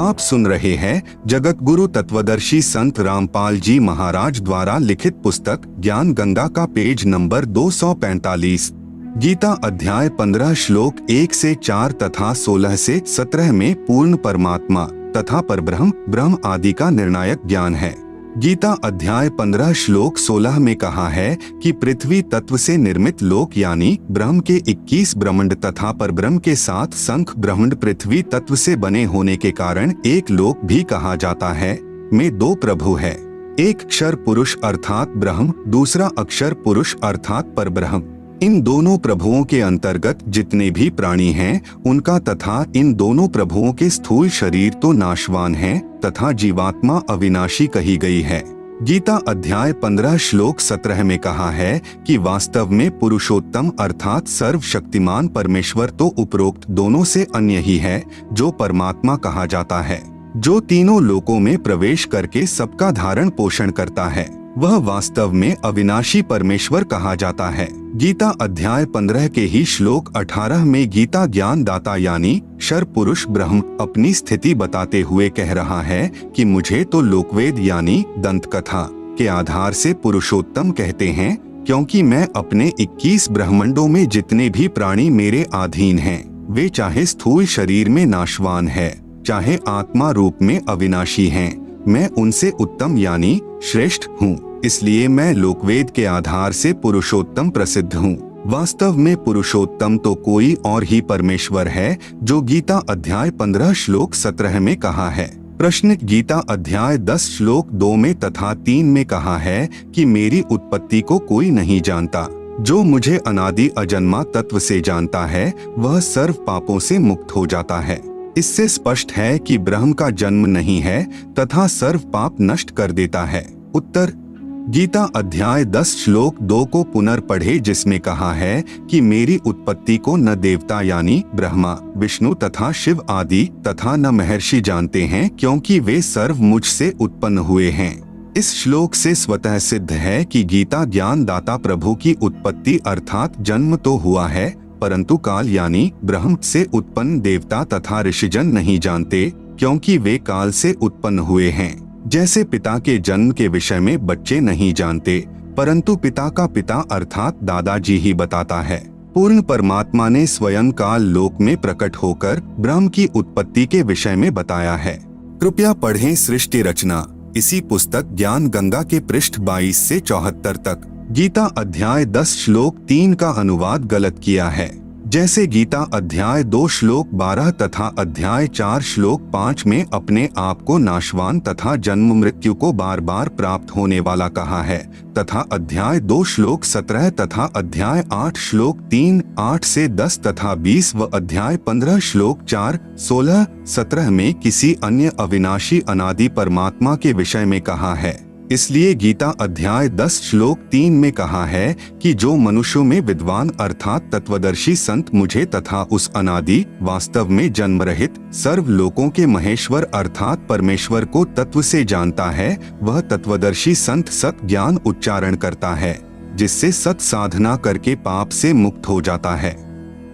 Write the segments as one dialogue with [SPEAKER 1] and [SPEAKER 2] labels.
[SPEAKER 1] आप सुन रहे हैं जगत गुरु तत्वदर्शी संत रामपाल जी महाराज द्वारा लिखित पुस्तक ज्ञान गंगा का पेज नंबर 245। गीता अध्याय 15 श्लोक 1 से 4 तथा 16 से 17 में पूर्ण परमात्मा तथा परब्रह्म ब्रह्म आदि का निर्णायक ज्ञान है। गीता अध्याय 15 श्लोक 16 में कहा है कि पृथ्वी तत्व से निर्मित लोक यानी ब्रह्म के 21 ब्रह्मांड तथा परब्रह्म के 7 संख ब्रह्मांड पृथ्वी तत्व से बने होने के कारण एक लोक भी कहा जाता है। में 2 प्रभु है, एक अक्षर पुरुष अर्थात ब्रह्म, दूसरा अक्षर पुरुष अर्थात परब्रह्म। इन दोनों प्रभुओं के अंतर्गत जितने भी प्राणी हैं उनका तथा इन दोनों प्रभुओं के स्थूल शरीर तो नाशवान हैं तथा जीवात्मा अविनाशी कही गई है। गीता अध्याय 15 श्लोक 17 में कहा है कि वास्तव में पुरुषोत्तम अर्थात सर्वशक्तिमान परमेश्वर तो उपरोक्त दोनों से अन्य ही है, जो परमात्मा कहा जाता है, जो तीनों लोकों में प्रवेश करके सबका धारण पोषण करता है। वह वास्तव में अविनाशी परमेश्वर कहा जाता है। गीता अध्याय 15 के ही श्लोक 18 में गीता ज्ञान दाता यानी क्षर पुरुष ब्रह्म अपनी स्थिति बताते हुए कह रहा है कि मुझे तो लोकवेद यानी दंत कथा के आधार से पुरुषोत्तम कहते हैं, क्योंकि मैं अपने 21 ब्रह्मांडों में जितने भी प्राणी मेरे अधीन हैं, वे चाहे स्थूल शरीर में नाशवान है, चाहे आत्मा रूप में अविनाशी हैं, मैं उनसे उत्तम यानी श्रेष्ठ हूँ। इसलिए मैं लोकवेद के आधार से पुरुषोत्तम प्रसिद्ध हूँ। वास्तव में पुरुषोत्तम तो कोई और ही परमेश्वर है, जो गीता अध्याय 15 श्लोक 17 में कहा है। प्रश्न गीता अध्याय 10 श्लोक 2 में तथा 3 में कहा है कि मेरी उत्पत्ति को कोई नहीं जानता, जो मुझे अनादि अजन्मा तत्व से जानता है वह सर्व पापों से मुक्त हो जाता है। इससे स्पष्ट है कि ब्रह्म का जन्म नहीं है तथा सर्व पाप नष्ट कर देता है। उत्तर गीता अध्याय 10 श्लोक 2 को पुनर्पढ़े, जिसमें कहा है कि मेरी उत्पत्ति को न देवता यानी ब्रह्मा विष्णु तथा शिव आदि तथा न महर्षि जानते हैं, क्योंकि वे सर्व मुझसे उत्पन्न हुए हैं। इस श्लोक से स्वतः सिद्ध है कि गीता ज्ञान दाता प्रभु की उत्पत्ति अर्थात जन्म तो हुआ है, परंतु काल यानी ब्रह्म से उत्पन्न देवता तथा ऋषिजन नहीं जानते, क्योंकि वे काल से उत्पन्न हुए हैं। जैसे पिता के जन्म के विषय में बच्चे नहीं जानते, परंतु पिता का पिता अर्थात दादाजी ही बताता है। पूर्ण परमात्मा ने स्वयं काल लोक में प्रकट होकर ब्रह्म की उत्पत्ति के विषय में बताया है। कृपया पढ़ें सृष्टि रचना, इसी पुस्तक ज्ञान गंगा के पृष्ठ 22 से 74 तक। गीता अध्याय 10 श्लोक 3 का अनुवाद गलत किया है। जैसे गीता अध्याय 2 श्लोक 12 तथा अध्याय 4 श्लोक 5 में अपने आप को नाशवान तथा जन्म मृत्यु को बार बार प्राप्त होने वाला कहा है, तथा अध्याय 2 श्लोक 17 तथा अध्याय 8 श्लोक 3, 8 से 10 तथा 20 व अध्याय 15 श्लोक 4, 16, 17 में किसी अन्य अविनाशी अनादि परमात्मा के विषय में कहा है। इसलिए गीता अध्याय 10 श्लोक 3 में कहा है कि जो मनुष्यों में विद्वान अर्थात तत्वदर्शी संत मुझे तथा उस अनादि वास्तव में जन्म रहित सर्व लोकों के महेश्वर अर्थात परमेश्वर को तत्व से जानता है, वह तत्वदर्शी संत सत ज्ञान उच्चारण करता है, जिससे सत साधना करके पाप से मुक्त हो जाता है।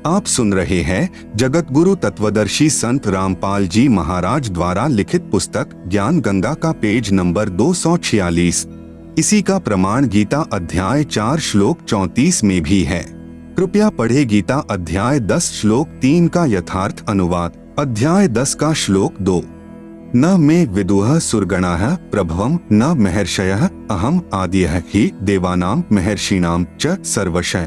[SPEAKER 1] आप सुन रहे हैं जगत गुरु तत्वदर्शी संत रामपाल जी महाराज द्वारा लिखित पुस्तक ज्ञान गंगा का पेज नंबर 246। इसी का प्रमाण गीता अध्याय 4 श्लोक 34 में भी है। कृपया पढ़े गीता अध्याय 10 श्लोक 3 का यथार्थ अनुवाद। अध्याय 10 का श्लोक 2। न मे विदुः सुरगणाः प्रभवं न महर्षयः अहम आद्यः हि देवानां महर्षिणां च सर्वशः।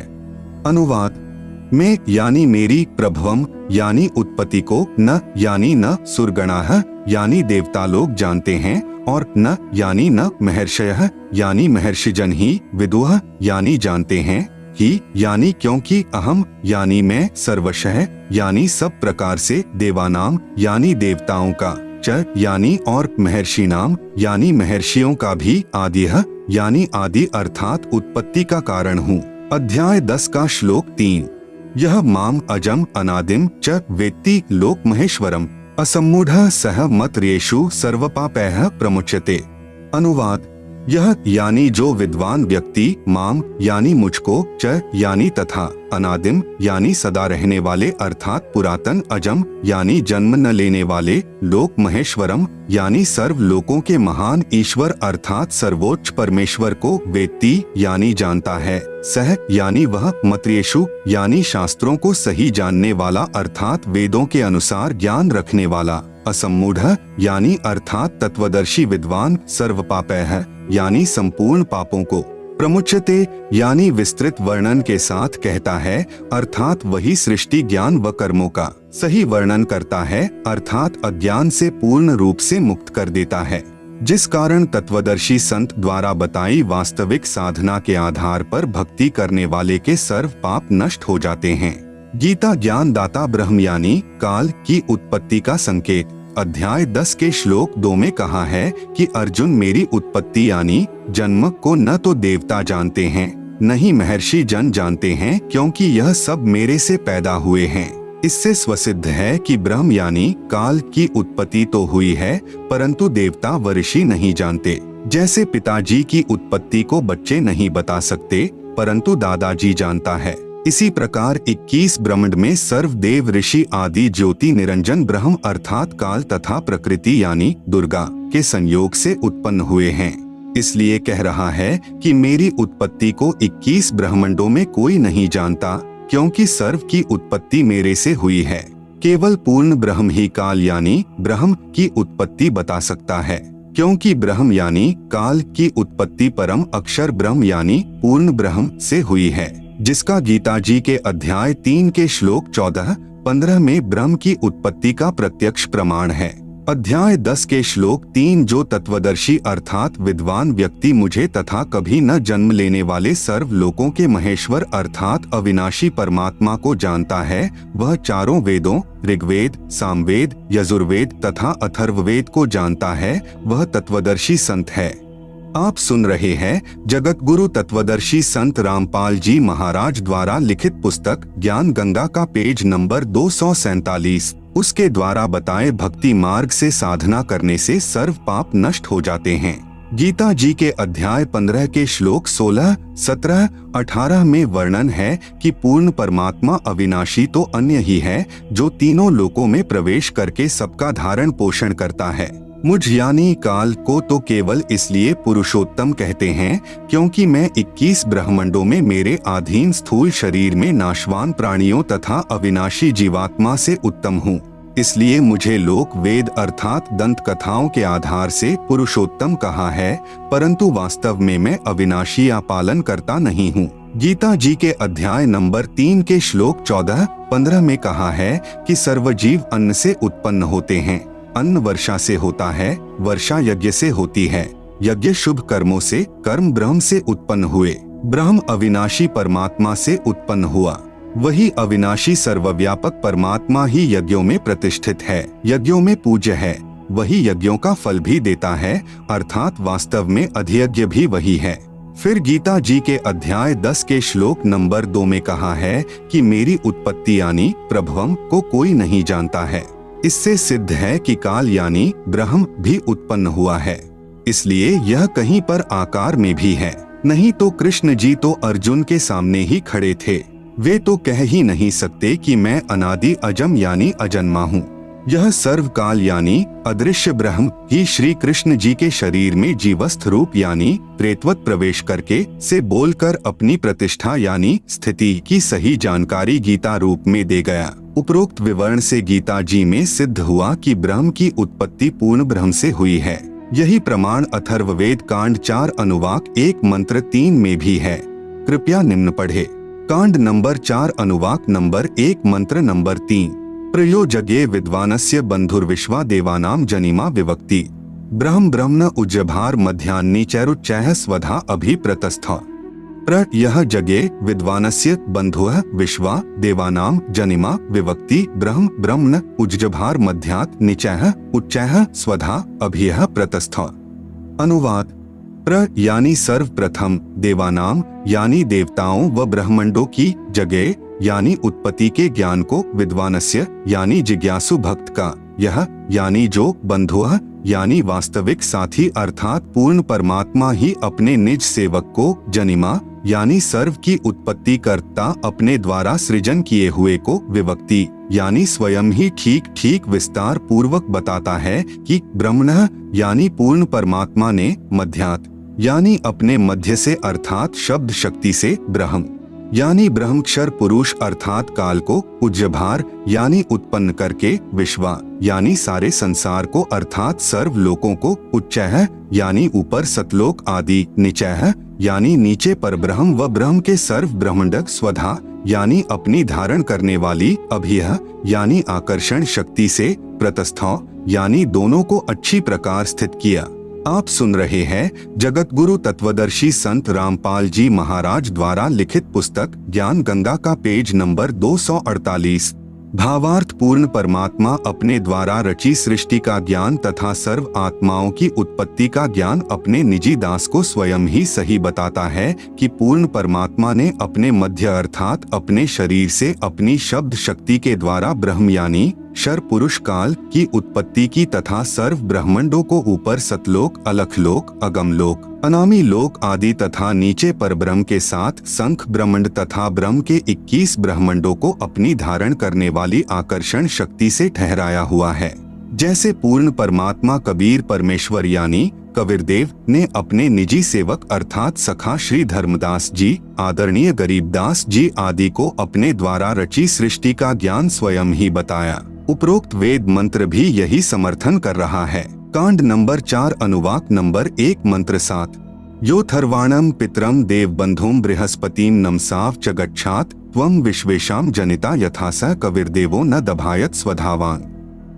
[SPEAKER 1] अनुवाद मैं यानी मेरी, प्रभवम यानी उत्पत्ति को, न यानी न सुरगणाः यानी देवता लोग जानते हैं, और न यानी न महर्षयः यानी महर्षिजन ही, विदुः यानी जानते हैं, ही यानी क्योंकि, अहम यानी मैं, सर्वशः यानी सब प्रकार से, देवानाम यानी देवताओं का, च यानी और, महर्षिनाम यानी महर्षियों का भी, आद्यः यानी आदि अर्थात उत्पत्ति का कारण हूँ। अध्याय 10 का श्लोक 3। यह माम अजम अनादिम च वेत्ति लोक महेश्वरम असम्मूढ़ सह मत रेषु सर्वपापैः प्रमुच्यते। अनुवाद यह यानी जो विद्वान व्यक्ति माम यानी मुझको, च यानी तथा, अनादिम यानी सदा रहने वाले अर्थात पुरातन, अजम यानी जन्म न लेने वाले, लोक महेश्वरम यानी सर्व लोकों के महान ईश्वर अर्थात सर्वोच्च परमेश्वर को वेत्ती यानी जानता है, सह यानी वह, मतयेषु यानी शास्त्रों को सही जानने वाला अर्थात वेदों के अनुसार ज्ञान रखने वाला, असम्मूढ़ यानी अर्थात तत्वदर्शी विद्वान, सर्वपापैः यानी संपूर्ण पापों को, प्रमुच्यते यानी विस्तृत वर्णन के साथ कहता है अर्थात वही सृष्टि ज्ञान व कर्मों का सही वर्णन करता है अर्थात अज्ञान से पूर्ण रूप से मुक्त कर देता है, जिस कारण तत्वदर्शी संत द्वारा बताई वास्तविक साधना के आधार पर भक्ति करने वाले के सर्व पाप नष्ट हो जाते हैं। गीता ज्ञान दाता ब्रह्म यानी काल की उत्पत्ति का संकेत। अध्याय 10 के श्लोक 2 में कहा है कि अर्जुन मेरी उत्पत्ति यानी जन्म को न तो देवता जानते हैं न ही महर्षि जन जानते हैं, क्योंकि यह सब मेरे से पैदा हुए हैं। इससे स्वसिद्ध है कि ब्रह्म यानी काल की उत्पत्ति तो हुई है परंतु देवता व ऋषि नहीं जानते। जैसे पिताजी की उत्पत्ति को बच्चे नहीं बता सकते परंतु दादाजी जानता है, इसी प्रकार 21 ब्रह्मांड में सर्व देव ऋषि आदि ज्योति निरंजन ब्रह्म अर्थात काल तथा प्रकृति यानी दुर्गा के संयोग से उत्पन्न हुए हैं। इसलिए कह रहा है कि मेरी उत्पत्ति को 21 ब्रह्मांडों में कोई नहीं जानता, क्योंकि सर्व की उत्पत्ति मेरे से हुई है। केवल पूर्ण ब्रह्म ही काल यानी ब्रह्म की उत्पत्ति बता सकता है, क्योंकि ब्रह्म यानी काल की उत्पत्ति परम अक्षर ब्रह्म यानी पूर्ण ब्रह्म से हुई है, जिसका गीता जी के अध्याय 3 के श्लोक 14-15 में ब्रह्म की उत्पत्ति का प्रत्यक्ष प्रमाण है। अध्याय 10 के श्लोक 3 जो तत्वदर्शी अर्थात विद्वान व्यक्ति मुझे तथा कभी न जन्म लेने वाले सर्व लोकों के महेश्वर अर्थात अविनाशी परमात्मा को जानता है, वह चारों वेदों ऋग्वेद, सामवेद, यजुर्वेद तथा अथर्ववेद को जानता है, वह तत्वदर्शी संत है। आप सुन रहे हैं जगत गुरु तत्वदर्शी संत रामपाल जी महाराज द्वारा लिखित पुस्तक ज्ञान गंगा का पेज नंबर 247। उसके द्वारा बताए भक्ति मार्ग से साधना करने से सर्व पाप नष्ट हो जाते हैं। गीता जी के अध्याय 15 के श्लोक 16, 17, 18 में वर्णन है कि पूर्ण परमात्मा अविनाशी तो अन्य ही है, जो तीनों लोकों में प्रवेश करके सबका धारण पोषण करता है। मुझ यानी काल को तो केवल इसलिए पुरुषोत्तम कहते हैं क्योंकि मैं 21 ब्रह्मांडों में मेरे अधीन स्थूल शरीर में नाशवान प्राणियों तथा अविनाशी जीवात्मा से उत्तम हूँ। इसलिए मुझे लोक वेद अर्थात दंत कथाओं के आधार से पुरुषोत्तम कहा है, परंतु वास्तव में मैं अविनाशी या पालन करता नहीं हूँ। गीता जी के अध्याय नंबर 3 के श्लोक 14-15 में कहा है कि सर्वजीव अन्न से उत्पन्न होते हैं, अन्न वर्षा से होता है, वर्षा यज्ञ से होती है, यज्ञ शुभ कर्मों से, कर्म ब्रह्म से उत्पन्न हुए, ब्रह्म अविनाशी परमात्मा से उत्पन्न हुआ। वही अविनाशी सर्वव्यापक परमात्मा ही यज्ञों में प्रतिष्ठित है, यज्ञों में पूज्य है, वही यज्ञों का फल भी देता है, अर्थात वास्तव में अधियज्ञ भी वही है। फिर गीता जी के अध्याय 10 के श्लोक नंबर 2 में कहा है कि मेरी उत्पत्ति यानी प्रभवम को कोई नहीं जानता है। इससे सिद्ध है कि काल यानी ब्रह्म भी उत्पन्न हुआ है, इसलिए यह कहीं पर आकार में भी है। नहीं तो कृष्ण जी तो अर्जुन के सामने ही खड़े थे, वे तो कह ही नहीं सकते कि मैं अनादि अजम यानी अजन्मा हूँ। यह सर्वकाल यानी अदृश्य ब्रह्म ही श्री कृष्ण जी के शरीर में जीवस्थ रूप यानी प्रेतवत प्रवेश करके से बोलकर अपनी प्रतिष्ठा यानी स्थिति की सही जानकारी गीता रूप में दे गया। उपरोक्त विवरण से गीता जी में सिद्ध हुआ कि ब्रह्म की उत्पत्ति पूर्ण ब्रह्म से हुई है। यही प्रमाण अथर्ववेद कांड 4 अनुवाक 1 मंत्र 3 में भी है। कृपया निम्न पढ़े। कांड नंबर 4 अनुवाक नंबर 1 मंत्र नंबर 3। प्रयोजगे विद्वानस्य बंधुर्विश्वा देवानाम जनिमा विवक्ति ब्रह्म ब्रह्मण उज्जभार मध्यान्नी चैरुच्चैः स्वधा अभिप्रतस्थ प्र यह जगे विद्वानस्य बंधुः विश्वा देवानाम जनिमा विवक्ति ब्रह्म ब्रह्मण उज्जभार मध्यात् निचैः उच्चैः स्वधा अभियः प्रतस्थ। अनुवाद। प्र यानी सर्वप्रथम, देवानाम यानी देवताओं व ब्रह्मंडों की, जगे यानी उत्पत्ति के ज्ञान को, विद्वानस्य यानी जिज्ञासु भक्त का, यह यानी जो, बंधुः यानी वास्तविक साथी अर्थात पूर्ण परमात्मा ही अपने निज सेवक को जनिमा यानी सर्व की उत्पत्ति करता अपने द्वारा सृजन किए हुए को विवक्ति यानी स्वयं ही ठीक ठीक विस्तार पूर्वक बताता है कि ब्रह्मणः यानी पूर्ण परमात्मा ने मध्यात् यानी अपने मध्य से अर्थात शब्द शक्ति से ब्रह्म यानी ब्रह्मक्षर पुरुष अर्थात काल को उज्जभार यानी उत्पन्न करके विश्वा यानी सारे संसार को अर्थात सर्व लोकों को उच्चैः यानी ऊपर सतलोक आदि नीचैः यानी नीचे पर ब्रह्म व ब्रह्म के सर्व ब्रह्मंडक स्वधा यानी अपनी धारण करने वाली अभियः यानी आकर्षण शक्ति से प्रतस्थौ यानी दोनों को अच्छी प्रकार स्थित किया। आप सुन रहे हैं जगत गुरु तत्वदर्शी संत रामपाल जी महाराज द्वारा लिखित पुस्तक ज्ञान गंगा का पेज नंबर 248। भावार्थ पूर्ण परमात्मा अपने द्वारा रची सृष्टि का ज्ञान तथा सर्व आत्माओं की उत्पत्ति का ज्ञान अपने निजी दास को स्वयं ही सही बताता है कि पूर्ण परमात्मा ने अपने मध्य अर्थात अपने शरीर से अपनी शब्द शक्ति के द्वारा ब्रह्म यानी शर पुरुष काल की उत्पत्ति की तथा सर्व ब्रह्मंडों को ऊपर सतलोक अलखलोक अगमलोक अनामी लोक आदि तथा नीचे पर ब्रह्म के साथ संख ब्रह्मंड तथा ब्रह्म के 21 ब्रह्मंडों को अपनी धारण करने वाली आकर्षण शक्ति से ठहराया हुआ है। जैसे पूर्ण परमात्मा कबीर परमेश्वर यानी कबीरदेव ने अपने निजी सेवक अर्थात सखा श्री धर्मदास जी आदरणीय गरीबदास जी आदि को अपने द्वारा रची सृष्टि का ज्ञान स्वयं ही बताया। उपरोक्त वेद मंत्र भी यही समर्थन कर रहा है। कांड नंबर 4 अनुवाक नंबर 1 मंत्र 7 यो थर्वाणम पितरम देव बंधुम बृहस्पतिम नमसाव च गच्छात त्वं विश्वेशाम जनिता यथा स कविर्देवो न दभायत स्वधावान।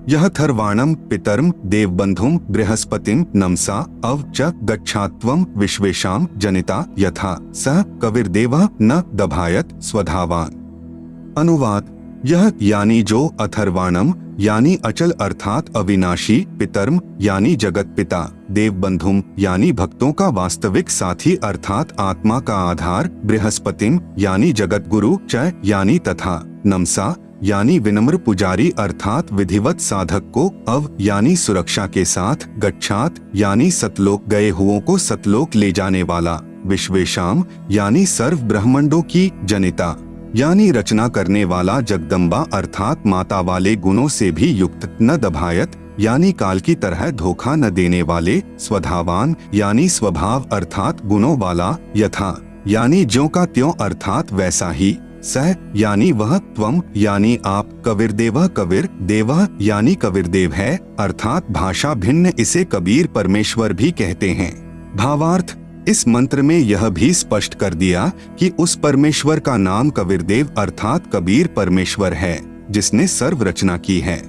[SPEAKER 1] यह थर्वाणम पितरम देवबंधुम बृहस्पतिम नमसा अव च गच्छात्वं विश्वेशाम जनिता यथा स कविर्देवः न दभायत स्वधावान। अनुवाद यह यानी जो अथर्वाणम यानी अचल अर्थात अविनाशी पितरम यानी जगत पिता देवबंधुम यानी भक्तों का वास्तविक साथी अर्थात आत्मा का आधार बृहस्पतिम यानी जगत गुरु च यानी तथा नमसा यानी विनम्र पुजारी अर्थात विधिवत साधक को अव यानी सुरक्षा के साथ गच्छात यानी सतलोक गए हुओं को सतलोक ले जाने वाला विश्वेशाम यानी सर्व ब्रह्मंडों की जनिता यानी रचना करने वाला जगदम्बा अर्थात माता वाले गुणों से भी युक्त न दभायत यानी काल की तरह धोखा न देने वाले स्वधावान यानी स्वभाव अर्थात गुणों वाला यथा यानी ज्यों का त्यों अर्थात वैसा ही सह यानी वह त्वम यानी आप कबीरदेवः कबीर देवः यानी कबीरदेव है अर्थात भाषा भिन्न इसे कबीर परमेश्वर भी कहते हैं। भावार्थ इस मंत्र में यह भी स्पष्ट कर दिया कि उस परमेश्वर का नाम कबीरदेव अर्थात कबीर परमेश्वर है जिसने सर्व रचना की है।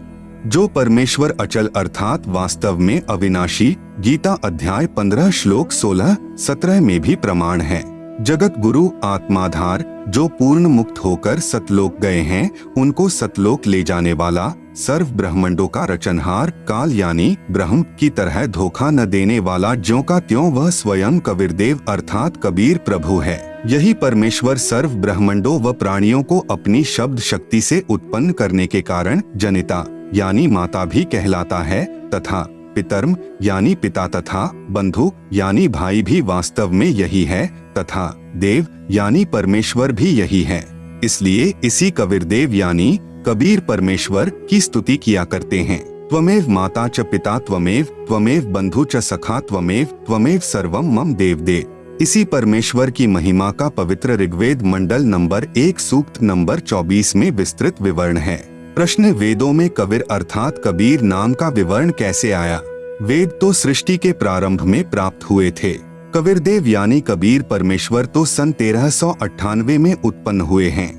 [SPEAKER 1] जो परमेश्वर अचल अर्थात वास्तव में अविनाशी गीता अध्याय 15 श्लोक 16-17 में भी प्रमाण है। जगत गुरु आत्माधार जो पूर्ण मुक्त होकर सतलोक गए हैं उनको सतलोक ले जाने वाला सर्व ब्रह्मंडों का रचनहार काल यानी ब्रह्म की तरह धोखा न देने वाला ज्यों का त्यों वह स्वयं कबीरदेव अर्थात कबीर प्रभु है। यही परमेश्वर सर्व ब्रह्मंडों व प्राणियों को अपनी शब्द शक्ति से उत्पन्न करने के कारण जनिता यानी माता भी कहलाता है तथा पितरम यानी पिता तथा बंधु यानी भाई भी वास्तव में यही है तथा देव यानी परमेश्वर भी यही है। इसलिए इसी कबीरदेव यानी कबीर परमेश्वर की स्तुति किया करते हैं। त्वमेव माता च पिता त्वमेव बंधु च सखा त्वमेव सर्वम मम देवदेव। इसी परमेश्वर की महिमा का पवित्र ऋग्वेद मंडल नंबर 1 सूक्त नंबर 24 में विस्तृत विवरण है। प्रश्न वेदों में कबीर अर्थात कबीर नाम का विवरण कैसे आया? वेद तो सृष्टि के प्रारंभ में प्राप्त हुए थे। कबीरदेव यानी कबीर परमेश्वर तो सन 1398 में उत्पन्न हुए हैं।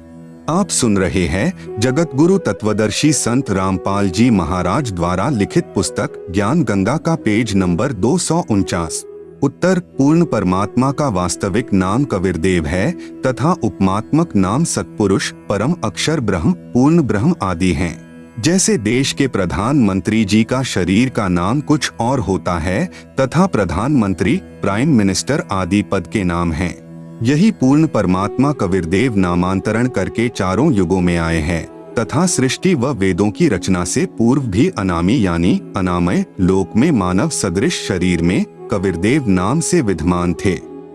[SPEAKER 1] आप सुन रहे हैं जगत गुरु तत्वदर्शी संत रामपाल जी महाराज द्वारा लिखित पुस्तक ज्ञान गंगा का पेज नंबर 249। उत्तर पूर्ण परमात्मा का वास्तविक नाम कबीरदेव है तथा उपमात्मक नाम सत्पुरुष परम अक्षर ब्रह्म पूर्ण ब्रह्म आदि हैं। जैसे देश के प्रधानमंत्री जी का शरीर का नाम कुछ और होता है तथा प्रधानमंत्री प्राइम मिनिस्टर आदि पद के नाम हैं। यही पूर्ण परमात्मा कबीरदेव नामांतरण करके चारों युगों में आए हैं। तथा सृष्टि व वेदों की रचना से पूर्व भी अनामी यानी अनामय लोक में मानव सदृश शरीर में कबीरदेव नाम से विद्यमान थे।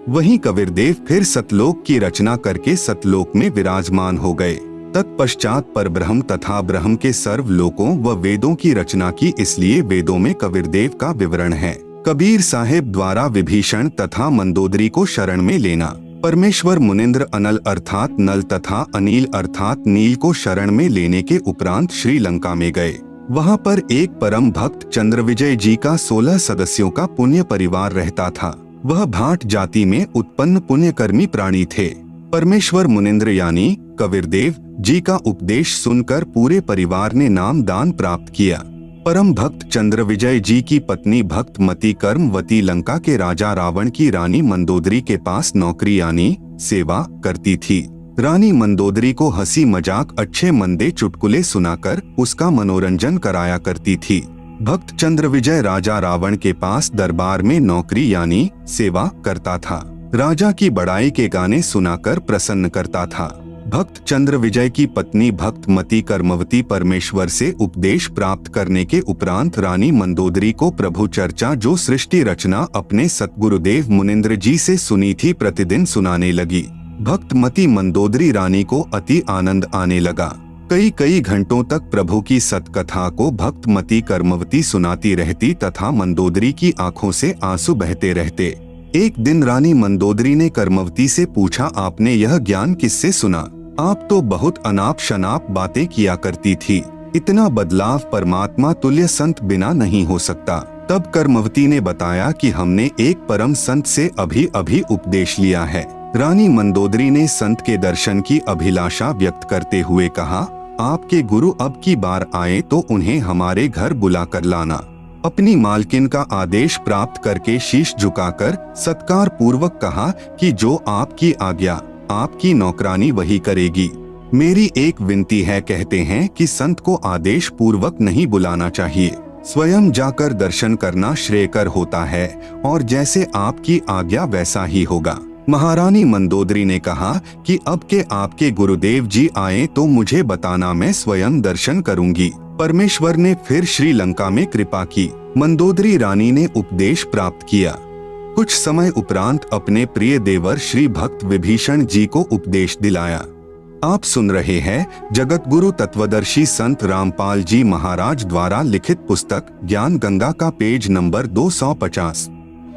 [SPEAKER 1] वहीं कबीरदेव फिर सतलोक की रचना करके सतलोक में विराजमान हो गए। तत्पश्चात परब्रह्म तथा ब्रह्म के सर्व लोकों व वेदों की रचना की, इसलिए वेदों में कबीरदेव का विवरण है। कबीर साहेब द्वारा विभीषण तथा मंदोदरी को शरण में लेना। परमेश्वर मुनिंद्र अनल अर्थात नल तथा अनिल अर्थात नील को शरण में लेने के उपरांत श्रीलंका में गए। वहां पर एक परम भक्त चंद्रविजय जी का 16 सदस्यों का पुण्य परिवार रहता था। वह भाट जाति में उत्पन्न पुण्यकर्मी प्राणी थे। परमेश्वर मुनिंद्र यानी कबीरदेव जी का उपदेश सुनकर पूरे परिवार ने नाम दान प्राप्त किया। परम भक्त चंद्रविजय जी की पत्नी भक्तमती कर्मवती लंका के राजा रावण की रानी मंदोदरी के पास नौकरी यानी सेवा करती थी। रानी मंदोदरी को हंसी मजाक अच्छे मंदे चुटकुले सुनाकर उसका मनोरंजन कराया करती थी। भक्त चंद्रविजय राजा रावण के पास दरबार में नौकरी यानी सेवा करता था। राजा की बड़ाई के गाने सुनाकर प्रसन्न करता था। भक्त चंद्रविजय की पत्नी भक्तमती कर्मवती परमेश्वर से उपदेश प्राप्त करने के उपरांत रानी मंदोदरी को प्रभु चर्चा जो सृष्टि रचना अपने सतगुरुदेव मुनिंद्र जी से सुनी थी प्रतिदिन सुनाने लगी। भक्तमती मंदोदरी रानी को अति आनंद आने लगा। कई घंटों तक प्रभु की सतकथा को भक्तमती कर्मवती सुनाती रहती तथा मंदोदरी की आंखों से आंसू बहते रहते। एक दिन रानी मंदोदरी ने कर्मवती से पूछा, आपने यह ज्ञान किससे सुना? आप तो बहुत अनाप शनाप बातें किया करती थी। इतना बदलाव परमात्मा तुल्य संत बिना नहीं हो सकता। तब कर्मवती ने बताया कि हमने एक परम संत से अभी अभी उपदेश लिया है। रानी मंदोदरी ने संत के दर्शन की अभिलाषा व्यक्त करते हुए कहा, आपके गुरु अब की बार आए तो उन्हें हमारे घर बुला कर लाना। अपनी मालकिन का आदेश प्राप्त करके शीश झुकाकर सत्कार पूर्वक कहा कि जो आपकी आज्ञा, आपकी नौकरानी वही करेगी। मेरी एक विनती है, कहते हैं कि संत को आदेश पूर्वक नहीं बुलाना चाहिए, स्वयं जाकर दर्शन करना श्रेयकर होता है और जैसे आपकी आज्ञा वैसा ही होगा। महारानी मंदोदरी ने कहा कि अब के आपके गुरुदेव जी आए तो मुझे बताना, मैं स्वयं दर्शन करूंगी। परमेश्वर ने फिर श्रीलंका में कृपा की। मंदोदरी रानी ने उपदेश प्राप्त किया। कुछ समय उपरांत अपने प्रिय देवर श्री भक्त विभीषण जी को उपदेश दिलाया। आप सुन रहे हैं जगत गुरु तत्वदर्शी संत रामपाल जी महाराज द्वारा लिखित पुस्तक ज्ञान गंगा का पेज नंबर 250।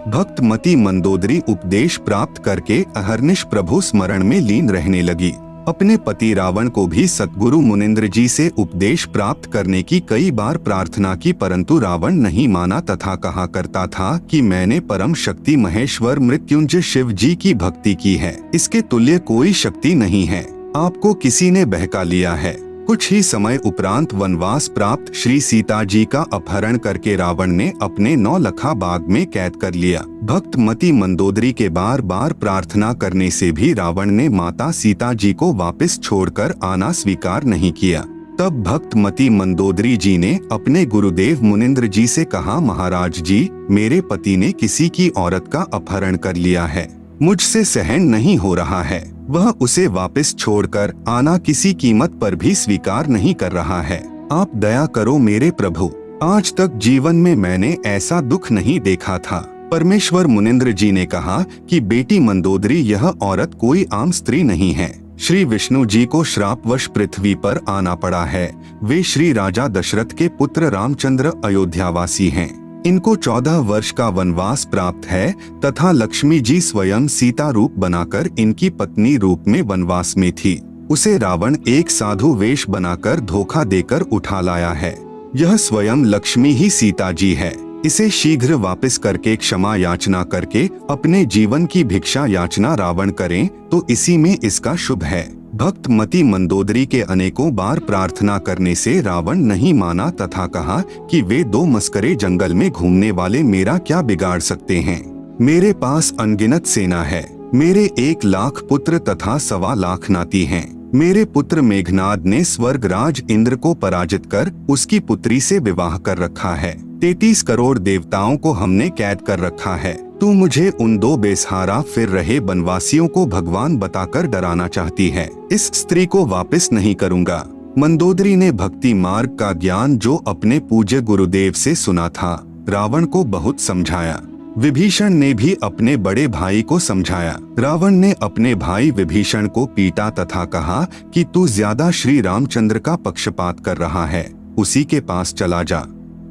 [SPEAKER 1] भक्तमती मंदोदरी उपदेश प्राप्त करके अहर्निश प्रभु स्मरण में लीन रहने लगी। अपने पति रावण को भी सतगुरु मुनिंद्र जी से उपदेश प्राप्त करने की कई बार प्रार्थना की, परंतु रावण नहीं माना तथा कहा करता था कि मैंने परम शक्ति महेश्वर मृत्युंजय शिव जी की भक्ति की है, इसके तुल्य कोई शक्ति नहीं है, आपको किसी ने बहका लिया है। कुछ ही समय उपरांत वनवास प्राप्त श्री सीता जी का अपहरण करके रावण ने अपने 9 लखा बाग में कैद कर लिया। भक्तमती मंदोदरी के बार बार प्रार्थना करने से भी रावण ने माता सीता जी को वापस छोड़कर आना स्वीकार नहीं किया। तब भक्तमती मंदोदरी जी ने अपने गुरुदेव मुनिंद्र जी से कहा, महाराज जी, मेरे पति ने किसी की औरत का अपहरण कर लिया है, मुझसे सहन नहीं हो रहा है, वह उसे वापस छोड़कर आना किसी कीमत पर भी स्वीकार नहीं कर रहा है, आप दया करो मेरे प्रभु, आज तक जीवन में मैंने ऐसा दुख नहीं देखा था। परमेश्वर मुनिंद्र जी ने कहा कि बेटी मंदोदरी, यह औरत कोई आम स्त्री नहीं है, श्री विष्णु जी को श्रापवश पृथ्वी पर आना पड़ा है। वे श्री राजा दशरथ के पुत्र रामचंद्र अयोध्यावासी हैं। इनको 14 वर्ष का वनवास प्राप्त है तथा लक्ष्मी जी स्वयं सीता रूप बनाकर इनकी पत्नी रूप में वनवास में थी। उसे रावण एक साधु वेश बनाकर धोखा देकर उठा लाया है। यह स्वयं लक्ष्मी ही सीता जी है। इसे शीघ्र वापस करके क्षमा याचना करके अपने जीवन की भिक्षा याचना रावण करें तो इसी में इसका शुभ है। भक्तमती मंदोदरी के अनेकों बार प्रार्थना करने से रावण नहीं माना तथा कहा कि वे 2 मस्करे जंगल में घूमने वाले मेरा क्या बिगाड़ सकते हैं। मेरे पास अनगिनत सेना है, मेरे 1 लाख पुत्र तथा 1.25 लाख नाती हैं। मेरे पुत्र मेघनाद ने स्वर्गराज इंद्र को पराजित कर उसकी पुत्री से विवाह कर रखा है। 33 करोड़ देवताओं को हमने कैद कर रखा है। तू मुझे उन 2 बेसहारा फिर रहे बनवासियों को भगवान बताकर डराना चाहती है। इस स्त्री को वापस नहीं करूंगा। मंदोदरी ने भक्ति मार्ग का ज्ञान जो अपने पूज्य गुरुदेव से सुना था रावण को बहुत समझाया। विभीषण ने भी अपने बड़े भाई को समझाया। रावण ने अपने भाई विभीषण को पीटा तथा कहा कि तू ज्यादा श्री रामचंद्र का पक्षपात कर रहा है, उसी के पास चला जा।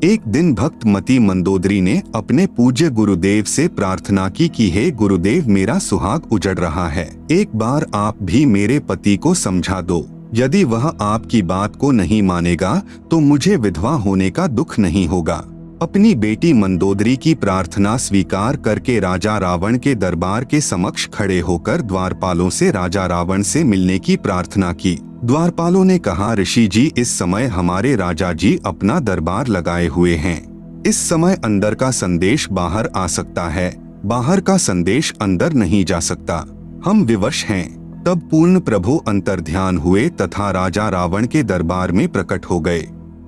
[SPEAKER 1] एक दिन भक्त मती मंदोदरी ने अपने पूज्य गुरुदेव से प्रार्थना की कि हे गुरुदेव, मेरा सुहाग उजड़ रहा है, एक बार आप भी मेरे पति को समझा दो। यदि वह आपकी बात को नहीं मानेगा तो मुझे विधवा होने का दुख नहीं होगा। अपनी बेटी मंदोदरी की प्रार्थना स्वीकार करके राजा रावण के दरबार के समक्ष खड़े होकर द्वारपालों से राजा रावण से मिलने की प्रार्थना की। द्वारपालों ने कहा, ऋषि जी, इस समय हमारे राजा जी अपना दरबार लगाए हुए हैं। इस समय अंदर का संदेश बाहर आ सकता है, बाहर का संदेश अंदर नहीं जा सकता। हम विवश हैं। तब पूर्ण प्रभु अंतर्ध्यान हुए तथा राजा रावण के दरबार में प्रकट हो गए।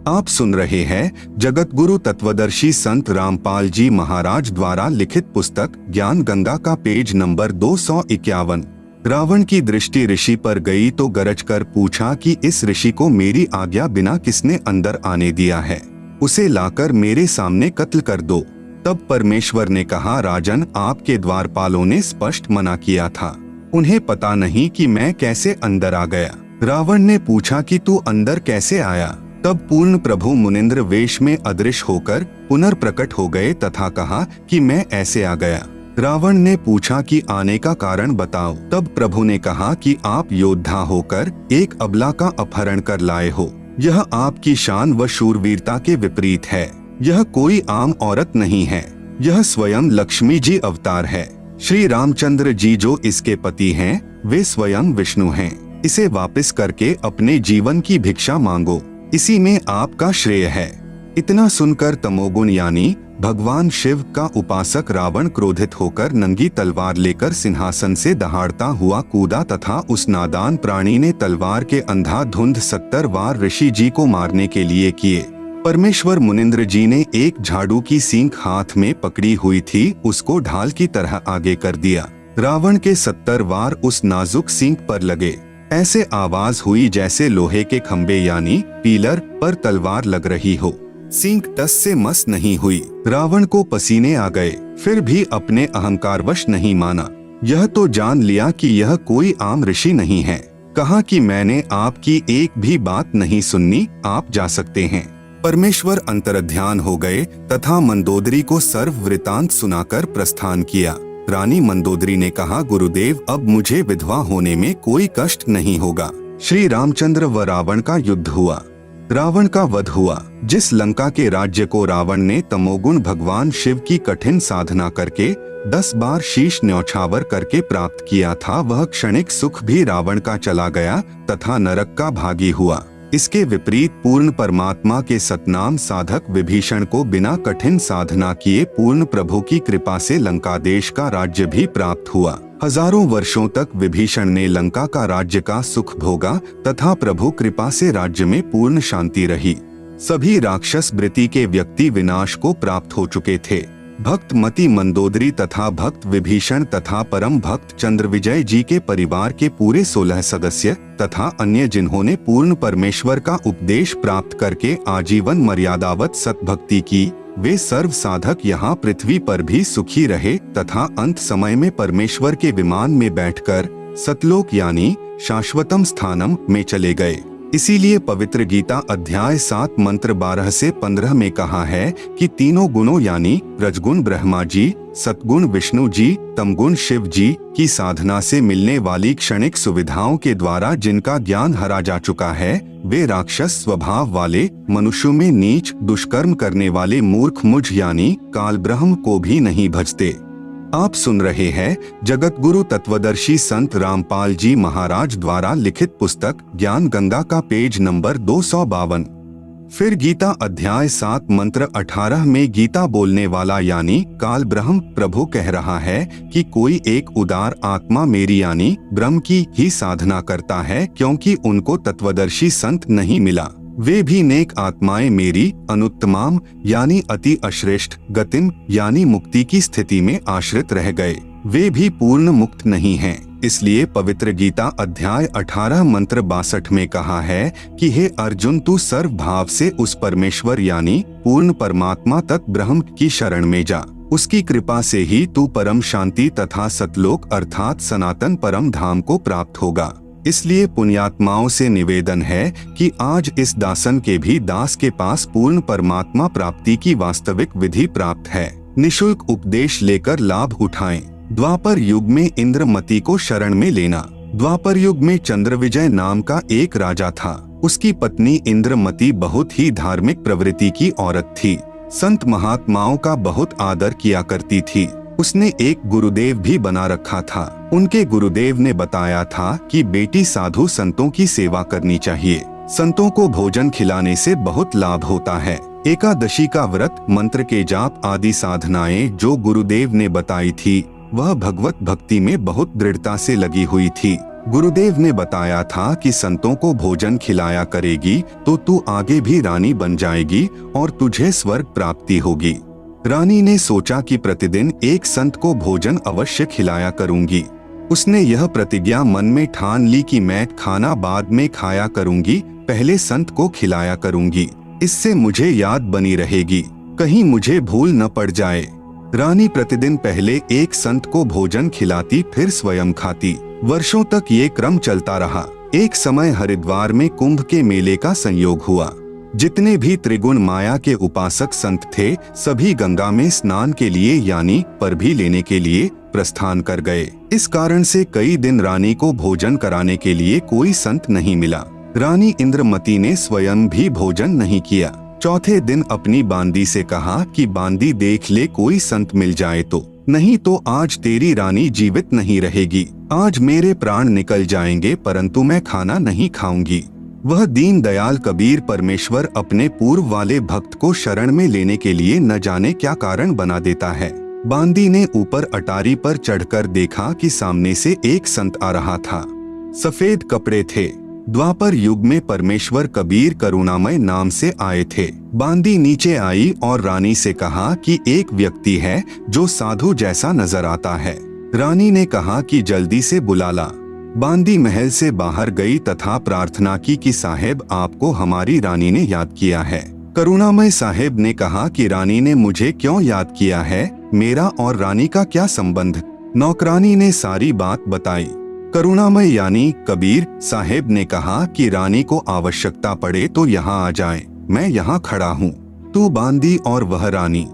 [SPEAKER 1] आप सुन रहे हैं जगत गुरु तत्वदर्शी संत रामपाल जी महाराज द्वारा लिखित पुस्तक ज्ञान गंगा का पेज नंबर 251। रावण की दृष्टि ऋषि पर गई तो गरज कर पूछा कि इस ऋषि को मेरी आज्ञा बिना किसने अंदर आने दिया है, उसे लाकर मेरे सामने कत्ल कर दो। तब परमेश्वर ने कहा, राजन, आपके द्वारपालों ने स्पष्ट मना किया था, उन्हें पता नहीं कि मैं कैसे अंदर आ गया। रावण ने पूछा कि तू अंदर कैसे आया? तब पूर्ण प्रभु मुनिंद्र वेश में अदृश्य होकर पुनर्प्रकट हो गए तथा कहा कि मैं ऐसे आ गया। रावण ने पूछा कि आने का कारण बताओ। तब प्रभु ने कहा कि आप योद्धा होकर एक अबला का अपहरण कर लाए हो। यह आपकी शान व शूरवीरता के विपरीत है। यह कोई आम औरत नहीं है, यह स्वयं लक्ष्मी जी अवतार है। श्री रामचंद्र जी जो इसके पति हैं, वे स्वयं विष्णु हैं। इसे वापस करके अपने जीवन की भिक्षा मांगो, इसी में आपका श्रेय है। इतना सुनकर तमोगुण यानी भगवान शिव का उपासक रावण क्रोधित होकर नंगी तलवार लेकर सिंहासन से दहाड़ता हुआ कूदा तथा उस नादान प्राणी ने तलवार के अंधाधुंध 70 वार ऋषि जी को मारने के लिए किए। परमेश्वर मुनिंद्र जी ने एक झाड़ू की सींग हाथ में पकड़ी हुई थी, उसको ढाल की तरह आगे कर दिया। रावण के 70 वार उस नाजुक सींग पर लगे। ऐसे आवाज हुई जैसे लोहे के खंबे यानी पीलर पर तलवार लग रही हो। सींग टस से मस नहीं हुई। रावण को पसीने आ गए, फिर भी अपने अहंकारवश नहीं माना। यह तो जान लिया कि यह कोई आम ऋषि नहीं है। कहा कि मैंने आपकी एक भी बात नहीं सुननी, आप जा सकते हैं। परमेश्वर अंतर्ध्यान हो गए तथा मंदोदरी को सर्व वृतांत सुनाकर प्रस्थान किया। रानी मंदोदरी ने कहा, गुरुदेव, अब मुझे विधवा होने में कोई कष्ट नहीं होगा। श्री रामचंद्र व रावण का युद्ध हुआ, रावण का वध हुआ। जिस लंका के राज्य को रावण ने तमोगुण भगवान शिव की कठिन साधना करके 10 बार शीश न्यौछावर करके प्राप्त किया था, वह क्षणिक सुख भी रावण का चला गया तथा नरक का भागी हुआ। इसके विपरीत पूर्ण परमात्मा के सतनाम साधक विभीषण को बिना कठिन साधना किए पूर्ण प्रभु की कृपा से लंका देश का राज्य भी प्राप्त हुआ। हजारों वर्षों तक विभीषण ने लंका का राज्य का सुख भोगा तथा प्रभु कृपा से राज्य में पूर्ण शांति रही। सभी राक्षस वृत्ति के व्यक्ति विनाश को प्राप्त हो चुके थे। भक्त मती मंदोदरी तथा भक्त विभीषण तथा परम भक्त चंद्रविजय जी के परिवार के पूरे 16 सदस्य तथा अन्य जिन्होंने पूर्ण परमेश्वर का उपदेश प्राप्त करके आजीवन मर्यादावत सतभक्ति की, वे सर्व साधक यहाँ पृथ्वी पर भी सुखी रहे तथा अंत समय में परमेश्वर के विमान में बैठकर सतलोक यानी शाश्वतम स्थानम में चले गए। इसीलिए पवित्र गीता अध्याय 7 मंत्र 12 से 15 में कहा है कि तीनों गुणों यानी रजगुण ब्रह्मा जी, सतगुण विष्णु जी, तमगुण शिव जी की साधना से मिलने वाली क्षणिक सुविधाओं के द्वारा जिनका ज्ञान हरा जा चुका है, वे राक्षस स्वभाव वाले मनुष्यों में नीच दुष्कर्म करने वाले मूर्ख मुझ यानी काल ब्रह्म को भी नहीं भजते। आप सुन रहे हैं जगत गुरु तत्वदर्शी संत रामपाल जी महाराज द्वारा लिखित पुस्तक ज्ञान गंगा का पेज नंबर 252। फिर गीता अध्याय 7 मंत्र 18 में गीता बोलने वाला यानी काल ब्रह्म प्रभु कह रहा है कि कोई एक उदार आत्मा मेरी यानी ब्रह्म की ही साधना करता है, क्योंकि उनको तत्वदर्शी संत नहीं मिला। वे भी नेक आत्माएं मेरी अनुत्तमाम यानी अति अश्रेष्ठ गतिम यानी मुक्ति की स्थिति में आश्रित रह गए। वे भी पूर्ण मुक्त नहीं हैं। इसलिए पवित्र गीता अध्याय 18 मंत्र 62 में कहा है कि हे अर्जुन, तू सर्व भाव से उस परमेश्वर यानी पूर्ण परमात्मा तक ब्रह्म की शरण में जा। उसकी कृपा से ही तू परम शांति तथा सतलोक अर्थात सनातन परम धाम को प्राप्त होगा। इसलिए पुण्यात्माओं से निवेदन है कि आज इस दासन के भी दास के पास पूर्ण परमात्मा प्राप्ति की वास्तविक विधि प्राप्त है। निशुल्क उपदेश लेकर लाभ उठाएं। द्वापर युग में इंद्रमती को शरण में लेना। द्वापर युग में चंद्रविजय नाम का एक राजा था। उसकी पत्नी इंद्रमती बहुत ही धार्मिक प्रवृत्ति की औरत थी। संत महात्माओं का बहुत आदर किया करती थी। उसने एक गुरुदेव भी बना रखा था। उनके गुरुदेव ने बताया था कि बेटी साधु संतों की सेवा करनी चाहिए। संतों को भोजन खिलाने से बहुत लाभ होता है। एकादशी का व्रत, मंत्र के जाप आदि साधनाएं जो गुरुदेव ने बताई थी वह भगवत भक्ति में बहुत दृढ़ता से लगी हुई थी। गुरुदेव ने बताया था कि संतों को भोजन खिलाया करेगी तो तू आगे भी रानी बन जाएगी और तुझे स्वर्ग प्राप्ति होगी। रानी ने सोचा कि प्रतिदिन एक संत को भोजन अवश्य खिलाया करूंगी। उसने यह प्रतिज्ञा मन में ठान ली कि मैं खाना बाद में खाया करूंगी, पहले संत को खिलाया करूंगी। इससे मुझे याद बनी रहेगी, कहीं मुझे भूल न पड़ जाए। रानी प्रतिदिन पहले एक संत को भोजन खिलाती, फिर स्वयं खाती। वर्षों तक ये क्रम चलता रहा। एक समय हरिद्वार में कुंभ के मेले का संयोग हुआ। जितने भी त्रिगुण माया के उपासक संत थे सभी गंगा में स्नान के लिए यानी परभी लेने के लिए प्रस्थान कर गए। इस कारण से कई दिन रानी को भोजन कराने के लिए कोई संत नहीं मिला। रानी इंद्रमती ने स्वयं भी भोजन नहीं किया। चौथे दिन अपनी बांदी से कहा कि बांदी देख ले, कोई संत मिल जाए तो, नहीं तो आज तेरी रानी जीवित नहीं रहेगी। आज मेरे प्राण निकल जाएंगे परंतु मैं खाना नहीं खाऊंगी। वह दीन दयाल कबीर परमेश्वर अपने पूर्व वाले भक्त को शरण में लेने के लिए न जाने क्या कारण बना देता है। बांदी ने ऊपर अटारी पर चढ़कर देखा कि सामने से एक संत आ रहा था। सफेद कपड़े थे। द्वापर युग में परमेश्वर कबीर करुणामय नाम से आए थे। बांदी नीचे आई और रानी से कहा कि एक व्यक्ति है जो साधु जैसा नजर आता है। रानी ने कहा कि जल्दी से बुला ला। बांदी महल से बाहर गई तथा प्रार्थना की कि साहेब, आपको हमारी रानी ने याद किया है। करुणामय साहेब ने कहा कि रानी ने मुझे क्यों याद किया है, मेरा और रानी का क्या संबंध। नौकरानी ने सारी बात बताई। करुणामय यानी कबीर साहेब ने कहा कि रानी को आवश्यकता पड़े तो यहाँ आ जाए, मैं यहाँ खड़ा हूँ। तू बांदी और वह रानी।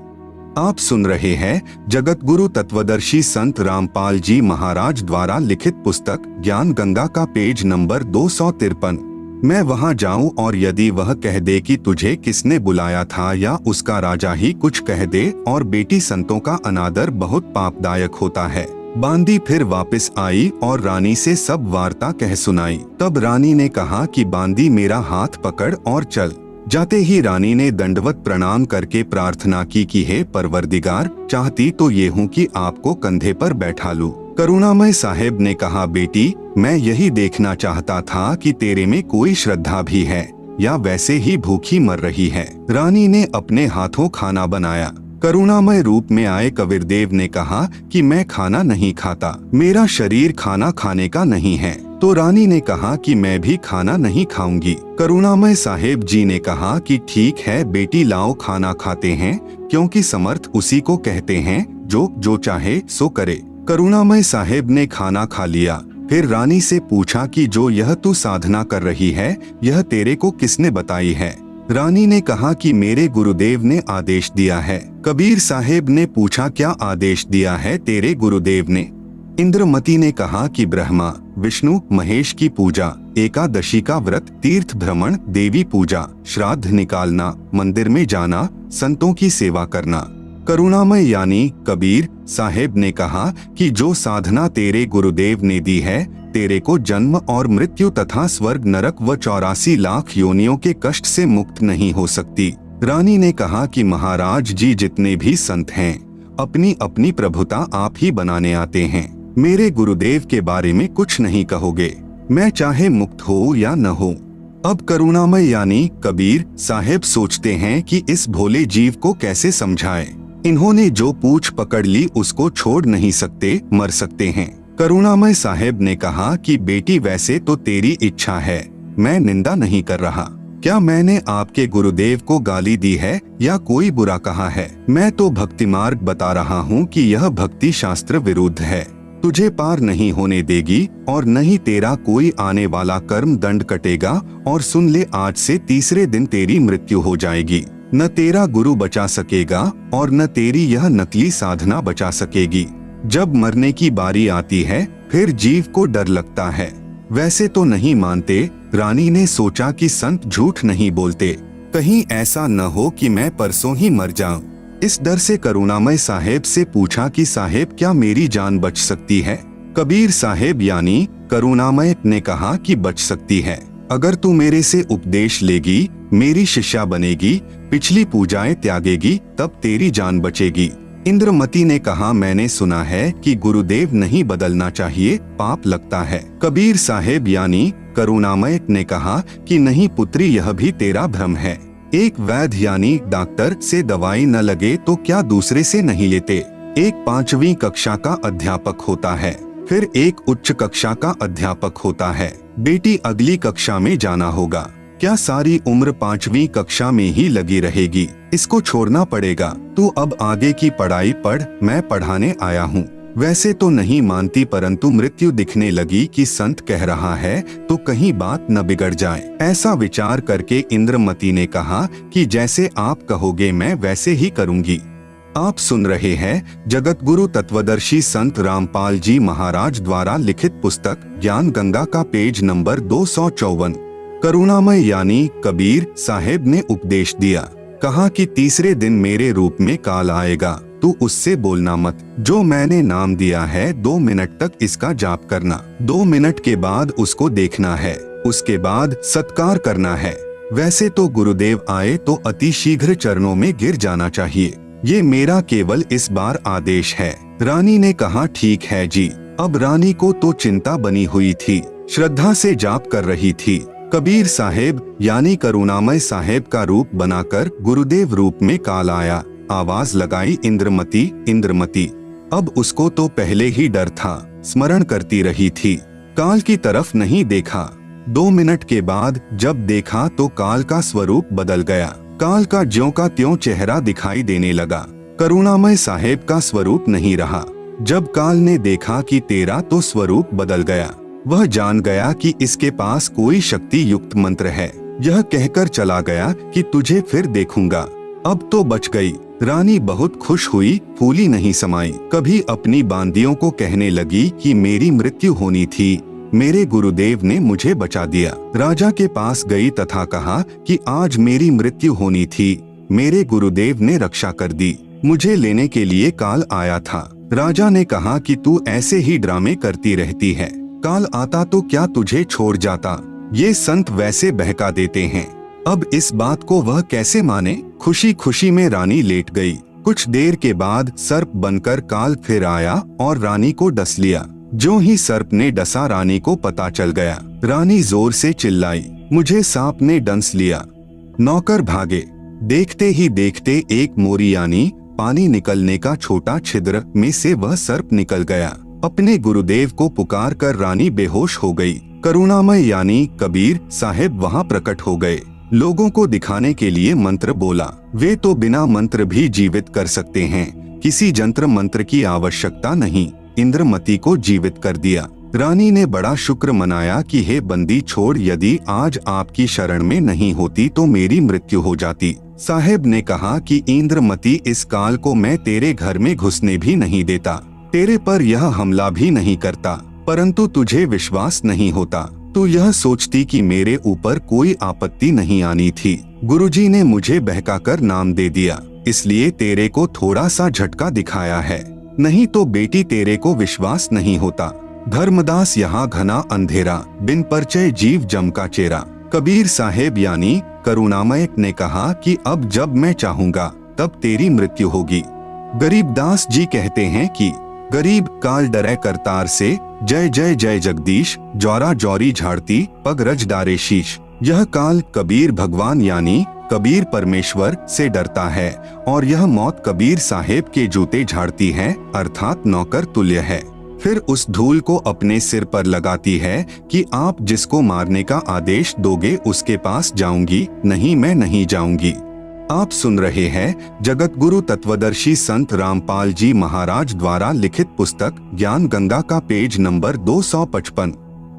[SPEAKER 1] आप सुन रहे हैं जगत गुरु तत्वदर्शी संत रामपाल जी महाराज द्वारा लिखित पुस्तक ज्ञान गंगा का पेज नंबर 253। मैं वहां जाऊं और यदि वह कह दे कि तुझे किसने बुलाया था या उसका राजा ही कुछ कह दे और बेटी संतों का अनादर बहुत पापदायक होता है। बांदी फिर वापस आई और रानी से सब वार्ता कह सुनाई। तब रानी ने कहा कि बांदी मेरा हाथ पकड़ और चल। जाते ही रानी ने दंडवत प्रणाम करके प्रार्थना की कि हे परवरदिगार, चाहती तो ये हूँ कि आपको कंधे पर बैठा लूं। करुणामय साहेब ने कहा, बेटी मैं यही देखना चाहता था कि तेरे में कोई श्रद्धा भी है या वैसे ही भूखी मर रही है। रानी ने अपने हाथों खाना बनाया। करुणामय रूप में आए कबीरदेव ने कहा कि मैं खाना नहीं खाता, मेरा शरीर खाना खाने का नहीं है। तो रानी ने कहा कि मैं भी खाना नहीं खाऊंगी। करुणामय साहेब जी ने कहा कि ठीक है बेटी, लाओ खाना खाते हैं, क्योंकि समर्थ उसी को कहते हैं जो चाहे सो करे। करुणामय साहेब ने खाना खा लिया। फिर रानी से पूछा कि जो यह तू साधना कर रही है यह तेरे को किसने बताई है। रानी ने कहा कि मेरे गुरुदेव ने आदेश दिया है। कबीर साहेब ने पूछा, क्या आदेश दिया है तेरे गुरुदेव ने। इंद्रमती ने कहा कि ब्रह्मा विष्णु महेश की पूजा, एकादशी का व्रत, तीर्थ भ्रमण, देवी पूजा, श्राद्ध निकालना, मंदिर में जाना, संतों की सेवा करना। करुणामय यानी कबीर साहेब ने कहा कि जो साधना तेरे गुरुदेव ने दी है तेरे को जन्म और मृत्यु तथा स्वर्ग नरक व 84 लाख योनियों के कष्ट से मुक्त नहीं हो सकती। रानी ने कहा कि महाराज जी जितने भी संत हैं अपनी अपनी प्रभुता आप ही बनाने आते हैं। मेरे गुरुदेव के बारे में कुछ नहीं कहोगे, मैं चाहे मुक्त हो या न हो। अब करुणामय यानी कबीर साहेब सोचते हैं कि इस भोले जीव को कैसे समझाएं। इन्होंने जो पूछ पकड़ ली उसको छोड़ नहीं सकते, मर सकते हैं। करुणामय साहेब ने कहा कि बेटी वैसे तो तेरी इच्छा है, मैं निंदा नहीं कर रहा। क्या मैंने आपके गुरुदेव को गाली दी है या कोई बुरा कहा है? मैं तो भक्ति मार्ग बता रहा हूँ कि यह भक्ति शास्त्र विरुद्ध है, तुझे पार नहीं होने देगी और न ही तेरा कोई आने वाला कर्म दंड कटेगा। और सुन ले, आज से तीसरे दिन तेरी मृत्यु हो जाएगी। न तेरा गुरु बचा सकेगा और न तेरी यह नकली साधना बचा सकेगी। जब मरने की बारी आती है फिर जीव को डर लगता है। वैसे तो नहीं मानते। रानी ने सोचा कि संत झूठ नहीं बोलते, कहीं ऐसा न हो कि मैं परसों ही मर जाऊं। इस डर से करुणामय साहेब से पूछा कि साहेब क्या मेरी जान बच सकती है? कबीर साहेब यानी करुणामय ने कहा कि बच सकती है, अगर तू मेरे से उपदेश लेगी, मेरी शिष्या बनेगी, पिछली पूजाएं त्यागेगी, तब तेरी जान बचेगी। इंद्रमती ने कहा, मैंने सुना है कि गुरुदेव नहीं बदलना चाहिए, पाप लगता है। कबीर साहेब यानी करुणामय ने कहा कि नहीं पुत्री, यह भी तेरा भ्रम है। एक वैद्य यानी डॉक्टर से दवाई न लगे तो क्या दूसरे से नहीं लेते? एक 5वीं कक्षा का अध्यापक होता है, फिर एक उच्च कक्षा का अध्यापक होता है। बेटी अगली कक्षा में जाना होगा, क्या सारी उम्र 5वीं कक्षा में ही लगी रहेगी? इसको छोड़ना पड़ेगा। तू अब आगे की पढ़ाई पढ़, मैं पढ़ाने आया हूँ। वैसे तो नहीं मानती, परंतु मृत्यु दिखने लगी कि संत कह रहा है तो कहीं बात न बिगड़ जाए। ऐसा विचार करके इंद्रमती ने कहा कि जैसे आप कहोगे मैं वैसे ही करूंगी। आप सुन रहे हैं जगत गुरु तत्वदर्शी संत रामपाल जी महाराज द्वारा लिखित पुस्तक ज्ञान गंगा का पेज नंबर 254। करुणामय यानी कबीर साहेब ने उपदेश दिया, कहा कि तीसरे दिन मेरे रूप में काल आएगा, तू उससे बोलना मत। जो मैंने नाम दिया है 2 मिनट तक इसका जाप करना, 2 मिनट के बाद उसको देखना है, उसके बाद सत्कार करना है। वैसे तो गुरुदेव आए तो अति शीघ्र चरणों में गिर जाना चाहिए, ये मेरा केवल इस बार आदेश है। रानी ने कहा, ठीक है जी। अब रानी को तो चिंता बनी हुई थी, श्रद्धा से जाप कर रही थी। कबीर साहेब यानी करुणामय साहेब का रूप बनाकर गुरुदेव रूप में काल आया। आवाज लगाई, इंद्रमती इंद्रमती। अब उसको तो पहले ही डर था, स्मरण करती रही थी, काल की तरफ नहीं देखा। 2 मिनट के बाद जब देखा तो काल का स्वरूप बदल गया। काल का ज्यों का त्यों चेहरा दिखाई देने लगा, करुणामय साहेब का स्वरूप नहीं रहा। जब काल ने देखा कि तेरा तो स्वरूप बदल गया, वह जान गया कि इसके पास कोई शक्ति युक्त मंत्र है। यह कहकर चला गया कि तुझे फिर देखूंगा, अब तो बच गई। रानी बहुत खुश हुई, फूली नहीं समाई। कभी अपनी बांदियों को कहने लगी कि मेरी मृत्यु होनी थी, मेरे गुरुदेव ने मुझे बचा दिया। राजा के पास गई तथा कहा कि आज मेरी मृत्यु होनी थी, मेरे गुरुदेव ने रक्षा कर दी, मुझे लेने के लिए काल आया था। राजा ने कहा कि तू ऐसे ही ड्रामे करती रहती है, काल आता तो क्या तुझे छोड़ जाता? ये संत वैसे बहका देते हैं, अब इस बात को वह कैसे माने? खुशी खुशी में रानी लेट गई। कुछ देर के बाद सर्प बनकर काल फिर आया और रानी को डस लिया। जो ही सर्प ने डसा रानी को पता चल गया। रानी जोर से चिल्लाई, मुझे सांप ने डंस लिया। नौकर भागे। देखते ही देखते एक मोरी यानी पानी निकलने का छोटा छिद्र में से वह सर्प निकल गया। अपने गुरुदेव को पुकार कर रानी बेहोश हो गई। करुणामय यानी कबीर साहेब वहां प्रकट हो गए। लोगों को दिखाने के लिए मंत्र बोला। वे तो बिना मंत्र भी जीवित कर सकते हैं, किसी जंत्र मंत्र की आवश्यकता नहीं। इंद्रमती को जीवित कर दिया। रानी ने बड़ा शुक्र मनाया कि हे बंदी छोड़, यदि आज आपकी शरण में नहीं होती तो मेरी मृत्यु हो जाती। साहेब ने कहा कि इंद्रमती, इस काल को मैं तेरे घर में घुसने भी नहीं देता, तेरे पर यह हमला भी नहीं करता, परंतु तुझे विश्वास नहीं होता। तू यह सोचती कि मेरे ऊपर कोई आपत्ति नहीं आनी थी। गुरुजी ने मुझे बहकाकर नाम दे दिया, इसलिए तेरे को थोड़ा सा झटका दिखाया है, नहीं तो बेटी तेरे को विश्वास नहीं होता। धर्मदास यहाँ घना अंधेरा, बिन परिचय जीव जम का चेहरा। कबीर साहेब यानी करुणामय ने कहा कि अब जब मैं चाहूंगा तब तेरी मृत्यु होगी। गरीबदास जी कहते हैं कि गरीब काल डरे करतार से, जय जय जय जगदीश, जौरा जौरी झाड़ती पग रज डारे शीश। यह काल कबीर भगवान यानी कबीर परमेश्वर से डरता है और यह मौत कबीर साहेब के जूते झाड़ती है, अर्थात नौकर तुल्य है। फिर उस धूल को अपने सिर पर लगाती है कि आप जिसको मारने का आदेश दोगे उसके पास जाऊंगी, नहीं मैं नहीं जाऊंगी। आप सुन रहे हैं जगत गुरु तत्वदर्शी संत रामपाल जी महाराज द्वारा लिखित पुस्तक ज्ञान गंगा का पेज नंबर 255।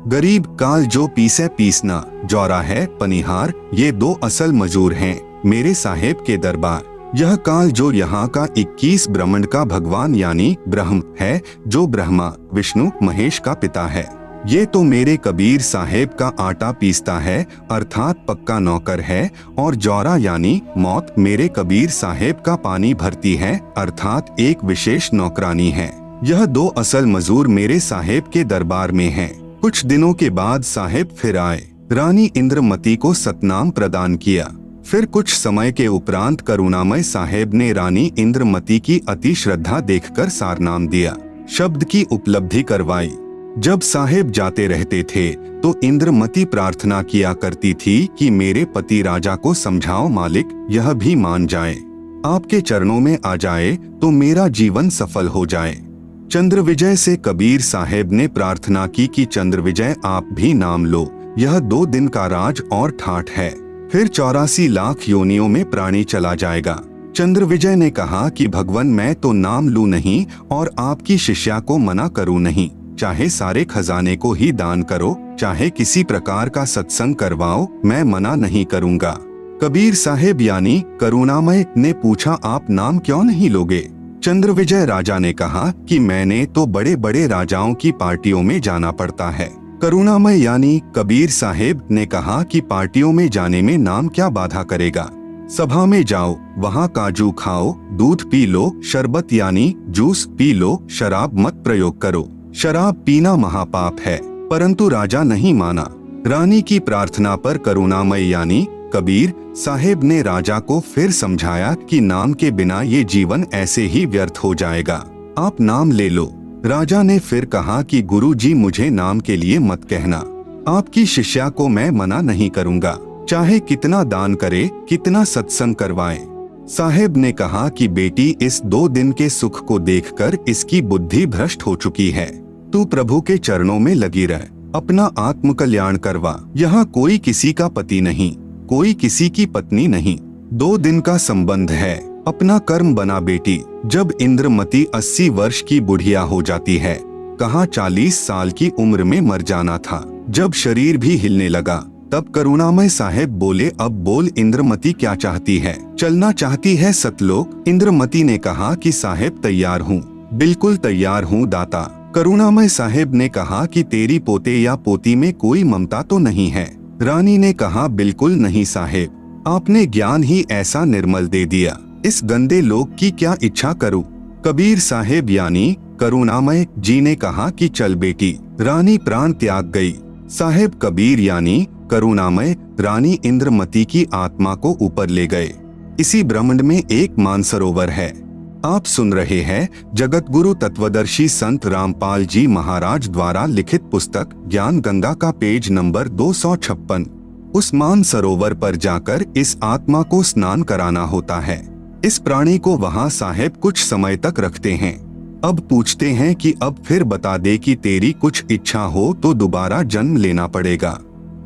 [SPEAKER 1] गरीब काल जो पीसे पीसना, जौरा है पनिहार, ये दो असल मजूर हैं मेरे साहेब के दरबार। यह काल जो यहाँ का 21 ब्रह्मांड का भगवान यानी ब्रह्म है, जो ब्रह्मा विष्णु महेश का पिता है, ये तो मेरे कबीर साहेब का आटा पीसता है अर्थात पक्का नौकर है, और जौरा यानी मौत मेरे कबीर साहेब का पानी भरती है अर्थात एक विशेष नौकरानी है। यह दो असल मजूर मेरे साहेब के दरबार में हैं। कुछ दिनों के बाद साहेब फिर आए। रानी इंद्रमती को सतनाम प्रदान किया। फिर कुछ समय के उपरांत करुणामय साहेब ने रानी इंद्रमती की अति श्रद्धा देखकर सारनाम दिया, शब्द की उपलब्धि करवाई। जब साहेब जाते रहते थे तो इंद्रमती प्रार्थना किया करती थी कि मेरे पति राजा को समझाओ मालिक, यह भी मान जाए, आपके चरणों में आ जाए तो मेरा जीवन सफल हो जाए। चंद्र विजय से कबीर साहेब ने प्रार्थना की कि चंद्र विजय आप भी नाम लो, यह 2 दिन का राज और ठाठ है, फिर 84 लाख योनियों में प्राणी चला जाएगा। चंद्र विजय ने कहा कि भगवान मैं तो नाम लूं नहीं और आपकी शिष्या को मना करूं नहीं, चाहे सारे खजाने को ही दान करो, चाहे किसी प्रकार का सत्संग करवाओ, मैं मना नहीं करूंगा। कबीर साहेब यानी करुणामय ने पूछा आप नाम क्यों नहीं लोगे? चंद्र विजय राजा ने कहा कि मैंने तो बड़े बड़े राजाओं की पार्टियों में जाना पड़ता है। करुणामय यानी कबीर साहेब ने कहा कि पार्टियों में जाने में नाम क्या बाधा करेगा, सभा में जाओ, वहाँ काजू खाओ, दूध पी लो, शरबत यानी जूस पी लो, शराब मत प्रयोग करो, शराब पीना महापाप है। परंतु राजा नहीं माना। रानी की प्रार्थना पर करुणामय यानी कबीर साहेब ने राजा को फिर समझाया कि नाम के बिना ये जीवन ऐसे ही व्यर्थ हो जाएगा, आप नाम ले लो। राजा ने फिर कहा कि गुरुजी मुझे नाम के लिए मत कहना, आपकी शिष्या को मैं मना नहीं करूंगा, चाहे कितना दान करे, कितना सत्संग करवाए। साहेब ने कहा कि बेटी इस 2 दिन के सुख को देखकर इसकी बुद्धि भ्रष्ट हो चुकी है, तू प्रभु के चरणों में लगी रह, अपना आत्म कल्याण करवा। यहाँ कोई किसी का पति नहीं, कोई किसी की पत्नी नहीं, 2 दिन का संबंध है, अपना कर्म बना बेटी। जब इंद्रमती 80 वर्ष की बुढ़िया हो जाती है, कहाँ 40 साल की उम्र में मर जाना था। जब शरीर भी हिलने लगा तब करुणामय साहेब बोले अब बोल इंद्रमती क्या चाहती है, चलना चाहती है सतलोक? इंद्रमती ने कहा कि साहेब तैयार हूँ, बिल्कुल तैयार हूँ दाता। करुणामय साहेब ने कहा कि तेरी पोते या पोती में कोई ममता तो नहीं है? रानी ने कहा बिल्कुल नहीं साहेब, आपने ज्ञान ही ऐसा निर्मल दे दिया, इस गंदे लोक की क्या इच्छा करूं? कबीर साहेब यानी करुणामय जी ने कहा कि चल बेटी। रानी प्राण त्याग गई। साहेब कबीर यानी करुणामय रानी इंद्रमती की आत्मा को ऊपर ले गए। इसी ब्रह्मांड में एक मानसरोवर है। आप सुन रहे हैं जगत गुरु तत्वदर्शी संत रामपाल जी महाराज द्वारा लिखित पुस्तक ज्ञान गंगा का पेज नंबर 256। उस मानसरोवर पर जाकर इस आत्मा को स्नान कराना होता है। इस प्राणी को वहाँ साहेब कुछ समय तक रखते हैं। अब पूछते हैं कि अब फिर बता दे कि तेरी कुछ इच्छा हो तो दोबारा जन्म लेना पड़ेगा,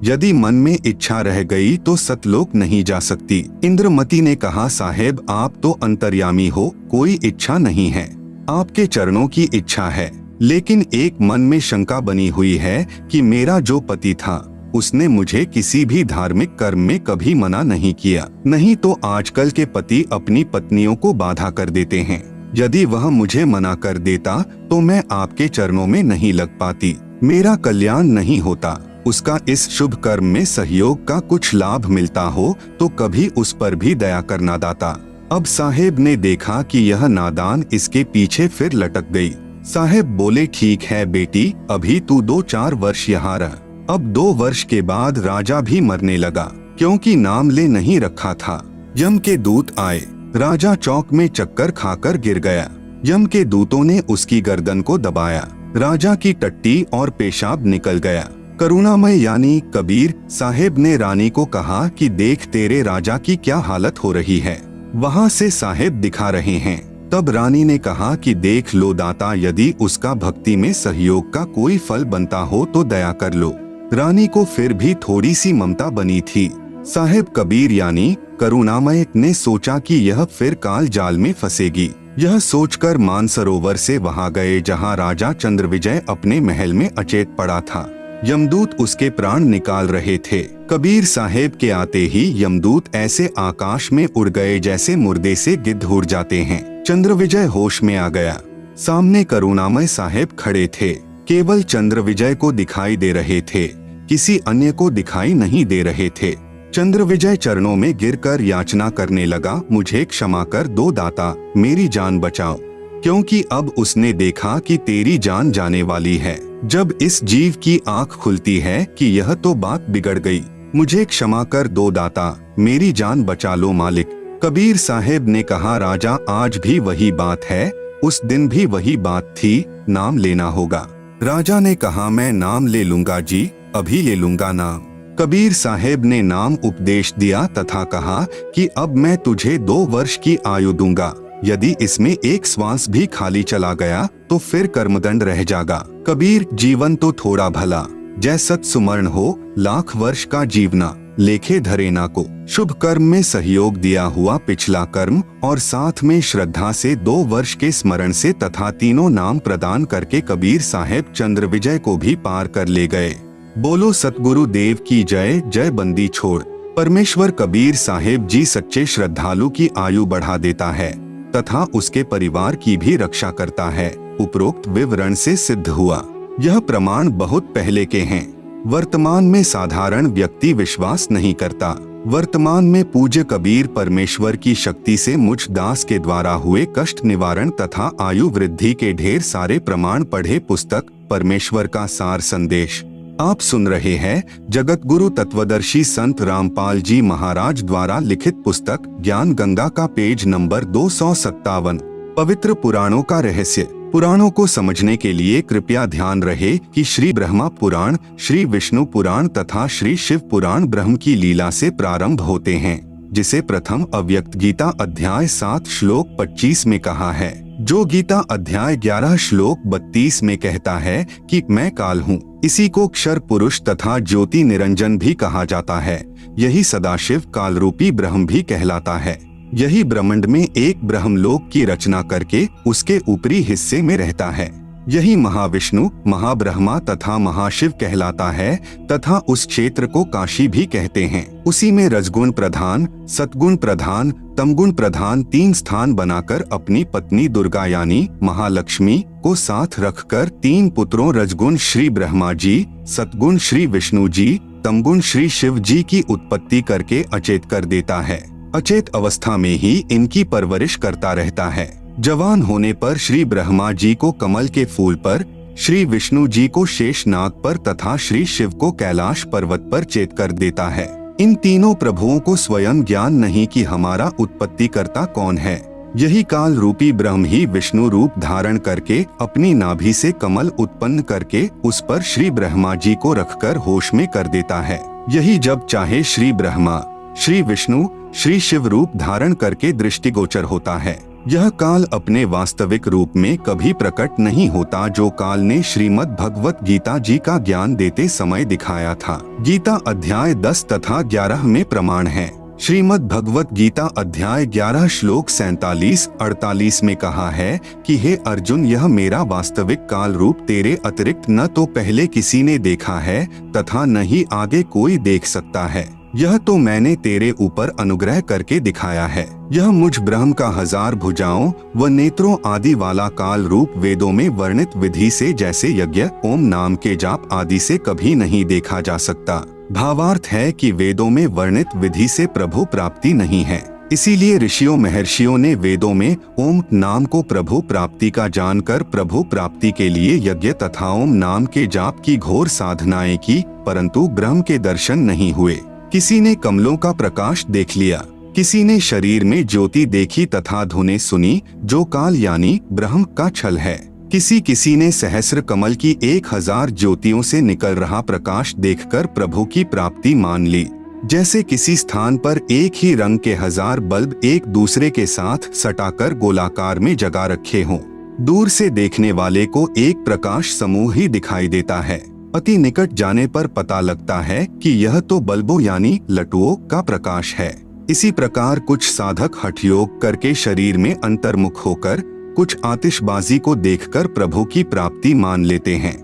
[SPEAKER 1] यदि मन में इच्छा रह गई तो सतलोक नहीं जा सकती। इंद्रमती ने कहा साहेब आप तो अंतर्यामी हो, कोई इच्छा नहीं है, आपके चरणों की इच्छा है, लेकिन एक मन में शंका बनी हुई है कि मेरा जो पति था उसने मुझे किसी भी धार्मिक कर्म में कभी मना नहीं किया, नहीं तो आजकल के पति अपनी पत्नियों को बाधा कर देते हैं। यदि वह मुझे मना कर देता तो मैं आपके चरणों में नहीं लग पाती, मेरा कल्याण नहीं होता। उसका इस शुभ कर्म में सहयोग का कुछ लाभ मिलता हो तो कभी उस पर भी दया करना दाता। अब साहेब ने देखा कि यह नादान इसके पीछे फिर लटक गई। साहेब बोले ठीक है बेटी, अभी तू 2-4 वर्ष यहाँ रह। अब 2 वर्ष के बाद राजा भी मरने लगा, क्योंकि नाम ले नहीं रखा था। यम के दूत आए, राजा चौक में चक्कर खाकर गिर गया। यम के दूतों ने उसकी गर्दन को दबाया, राजा की टट्टी और पेशाब निकल गया। करुणामय यानी कबीर साहेब ने रानी को कहा कि देख तेरे राजा की क्या हालत हो रही है, वहाँ से साहेब दिखा रहे हैं। तब रानी ने कहा कि देख लो दाता, यदि उसका भक्ति में सहयोग का कोई फल बनता हो तो दया कर लो। रानी को फिर भी थोड़ी सी ममता बनी थी। साहेब कबीर यानी करुणामय ने सोचा कि यह फिर काल जाल में फंसेगी। यह सोचकर मानसरोवर से वहां गए जहां राजा चंद्रविजय अपने महल में अचेत पड़ा था। यमदूत उसके प्राण निकाल रहे थे। कबीर साहेब के आते ही यमदूत ऐसे आकाश में उड़ गए जैसे मुर्दे से गिद्ध उड़ जाते हैं। चंद्रविजय होश में आ गया। सामने करुणामय साहेब खड़े थे। केवल चंद्रविजय को दिखाई दे रहे थे, किसी अन्य को दिखाई नहीं दे रहे थे। चंद्रविजय चरणों में गिरकर याचना करने लगा, मुझे क्षमा कर दो दाता, मेरी जान बचाओ। क्योंकि अब उसने देखा कि तेरी जान जाने वाली है। जब इस जीव की आंख खुलती है कि यह तो बात बिगड़ गई। मुझे क्षमा कर दो दाता, मेरी जान बचा लो मालिक। कबीर साहेब ने कहा, राजा आज भी वही बात है, उस दिन भी वही बात थी, नाम लेना होगा। राजा ने कहा, मैं नाम ले लूंगा जी, अभी ले लूंगा नाम। कबीर साहेब ने नाम उपदेश दिया तथा कहा कि अब मैं तुझे 2 वर्ष की आयु दूंगा। यदि इसमें एक श्वास भी खाली चला गया तो फिर कर्मदंड रह जाएगा। कबीर, जीवन तो थोड़ा भला, जैसत सुमरण हो, लाख वर्ष का जीवना, लेखे धरे ना को। शुभ कर्म में सहयोग दिया हुआ पिछला कर्म और साथ में श्रद्धा से 2 वर्ष के स्मरण से तथा तीनों नाम प्रदान करके कबीर साहेब चंद्रविजय को भी पार कर ले गए। बोलो सतगुरु देव की जय। जय बंदी छोड़। परमेश्वर कबीर साहेब जी सच्चे श्रद्धालु की आयु बढ़ा देता है तथा उसके परिवार की भी रक्षा करता है। उपरोक्त विवरण से सिद्ध हुआ। यह प्रमाण बहुत पहले के हैं। वर्तमान में साधारण व्यक्ति विश्वास नहीं करता। वर्तमान में पूज्य कबीर परमेश्वर की शक्ति से मुझ दास के द्वारा हुए कष्ट निवारण तथा आयु वृद्धि के ढेर सारे प्रमाण पढ़े पुस्तक परमेश्वर का सार संदेश आप सुन रहे हैं। जगत गुरु तत्वदर्शी संत रामपाल जी महाराज द्वारा लिखित पुस्तक ज्ञान गंगा का पेज नंबर 257। पवित्र पुराणों का रहस्य। पुराणों को समझने के लिए कृपया ध्यान रहे कि श्री ब्रह्मा पुराण, श्री विष्णु पुराण तथा श्री शिव पुराण ब्रह्म की लीला से प्रारंभ होते हैं, जिसे प्रथम अव्यक्त गीता अध्याय 7 श्लोक 25 में कहा है, जो गीता अध्याय 11 श्लोक 32 में कहता है कि मैं काल हूँ। इसी को क्षर पुरुष तथा ज्योति निरंजन भी कहा जाता है। यही सदाशिव काल रूपी ब्रह्म भी कहलाता है। यही ब्रह्मांड में एक ब्रह्मलोक की रचना करके उसके ऊपरी हिस्से में रहता है। यही महाविष्णु, महाब्रह्मा तथा महाशिव कहलाता है तथा उस क्षेत्र को काशी भी कहते हैं। उसी में रजगुण प्रधान, सतगुण प्रधान, तमगुण प्रधान 3 स्थान बनाकर अपनी पत्नी दुर्गा यानी महालक्ष्मी को साथ रखकर 3 पुत्रों रजगुण श्री ब्रह्मा जी, सतगुण श्री विष्णु जी, तमगुण श्री शिव जी की उत्पत्ति करके अचेत कर देता है। अचेत अवस्था में ही इनकी परवरिश करता रहता है। जवान होने पर श्री ब्रह्मा जी को कमल के फूल पर, श्री विष्णु जी को शेषनाग पर तथा श्री शिव को कैलाश पर्वत पर चेत कर देता है। इन तीनों प्रभुओं को स्वयं ज्ञान नहीं कि हमारा उत्पत्तिकर्ता कौन है। यही काल रूपी ब्रह्म ही विष्णु रूप धारण करके अपनी नाभि से कमल उत्पन्न करके उस पर श्री ब्रह्मा जी को रखकर होश में कर देता है। यही जब चाहे श्री ब्रह्मा, श्री विष्णु, श्री शिव रूप धारण करके दृष्टिगोचर होता है। यह काल अपने वास्तविक रूप में कभी प्रकट नहीं होता, जो काल ने श्रीमद् भगवत गीता जी का ज्ञान देते समय दिखाया था। गीता अध्याय 10 तथा 11 में प्रमाण है। श्रीमद् भगवत गीता अध्याय 11 श्लोक 47-48 में कहा है कि हे अर्जुन, यह मेरा वास्तविक काल रूप तेरे अतिरिक्त न तो पहले किसी ने देखा है तथा न ही आगे कोई देख सकता है। यह तो मैंने तेरे ऊपर अनुग्रह करके दिखाया है। यह मुझ ब्रह्म का 1000 भुजाओं व नेत्रों आदि वाला काल रूप वेदों में वर्णित विधि से जैसे यज्ञ, ओम नाम के जाप आदि से कभी नहीं देखा जा सकता। भावार्थ है कि वेदों में वर्णित विधि से प्रभु प्राप्ति नहीं है। इसीलिए ऋषियों महर्षियों ने वेदों में ओम नाम को प्रभु प्राप्ति का जानकर प्रभु प्राप्ति के लिए यज्ञ तथा ओम नाम के जाप की घोर साधनाएं की, परंतु ब्रह्म के दर्शन नहीं हुए। किसी ने कमलों का प्रकाश देख लिया, किसी ने शरीर में ज्योति देखी तथा धुनें सुनी, जो काल यानी ब्रह्म का छल है। किसी ने सहस्र कमल की 1000 ज्योतियों से निकल रहा प्रकाश देखकर प्रभु की प्राप्ति मान ली। जैसे किसी स्थान पर एक ही रंग के 1000 बल्ब एक दूसरे के साथ सटाकर गोलाकार में जगा रखे हों। दूर से देखने वाले को एक प्रकाश समूह ही दिखाई देता है। अति निकट जाने पर पता लगता है कि यह तो बल्बों यानी लटुओं का प्रकाश है। इसी प्रकार कुछ साधक हठ योग करके शरीर में अंतर्मुख होकर कुछ आतिशबाजी को देखकर प्रभु की प्राप्ति मान लेते हैं।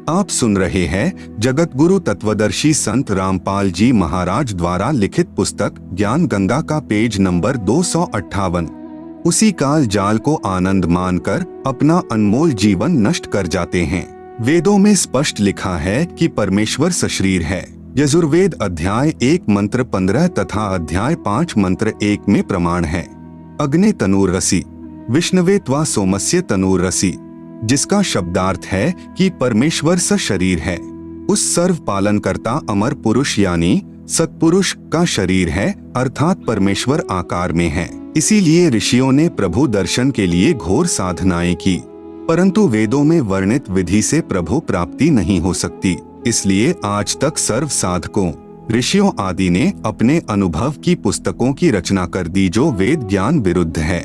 [SPEAKER 1] आप सुन रहे हैं जगत गुरु तत्वदर्शी संत रामपाल जी महाराज द्वारा लिखित पुस्तक ज्ञान गंगा का पेज नंबर 258। उसी काल जाल को आनंद मानकर अपना अनमोल जीवन नष्ट कर जाते हैं। वेदों में स्पष्ट लिखा है कि परमेश्वर सशरीर है। यजुर्वेद अध्याय 1 मंत्र 15 तथा अध्याय 5 मंत्र 1 में प्रमाण है। अग्ने तनूरसि विष्णवे त्वा सोमस्य तनूरसि, जिसका शब्दार्थ है कि परमेश्वर सशरीर है। उस सर्व पालन करता अमर पुरुष यानी सत्पुरुष का शरीर है, अर्थात परमेश्वर आकार में है। इसीलिए ऋषियों ने प्रभु दर्शन के लिए घोर साधनाएं की, परंतु वेदों में वर्णित विधि से प्रभु प्राप्ति नहीं हो सकती। इसलिए आज तक सर्व साधकों, ऋषियों आदि ने अपने अनुभव की पुस्तकों की रचना कर दी जो वेद ज्ञान विरुद्ध है।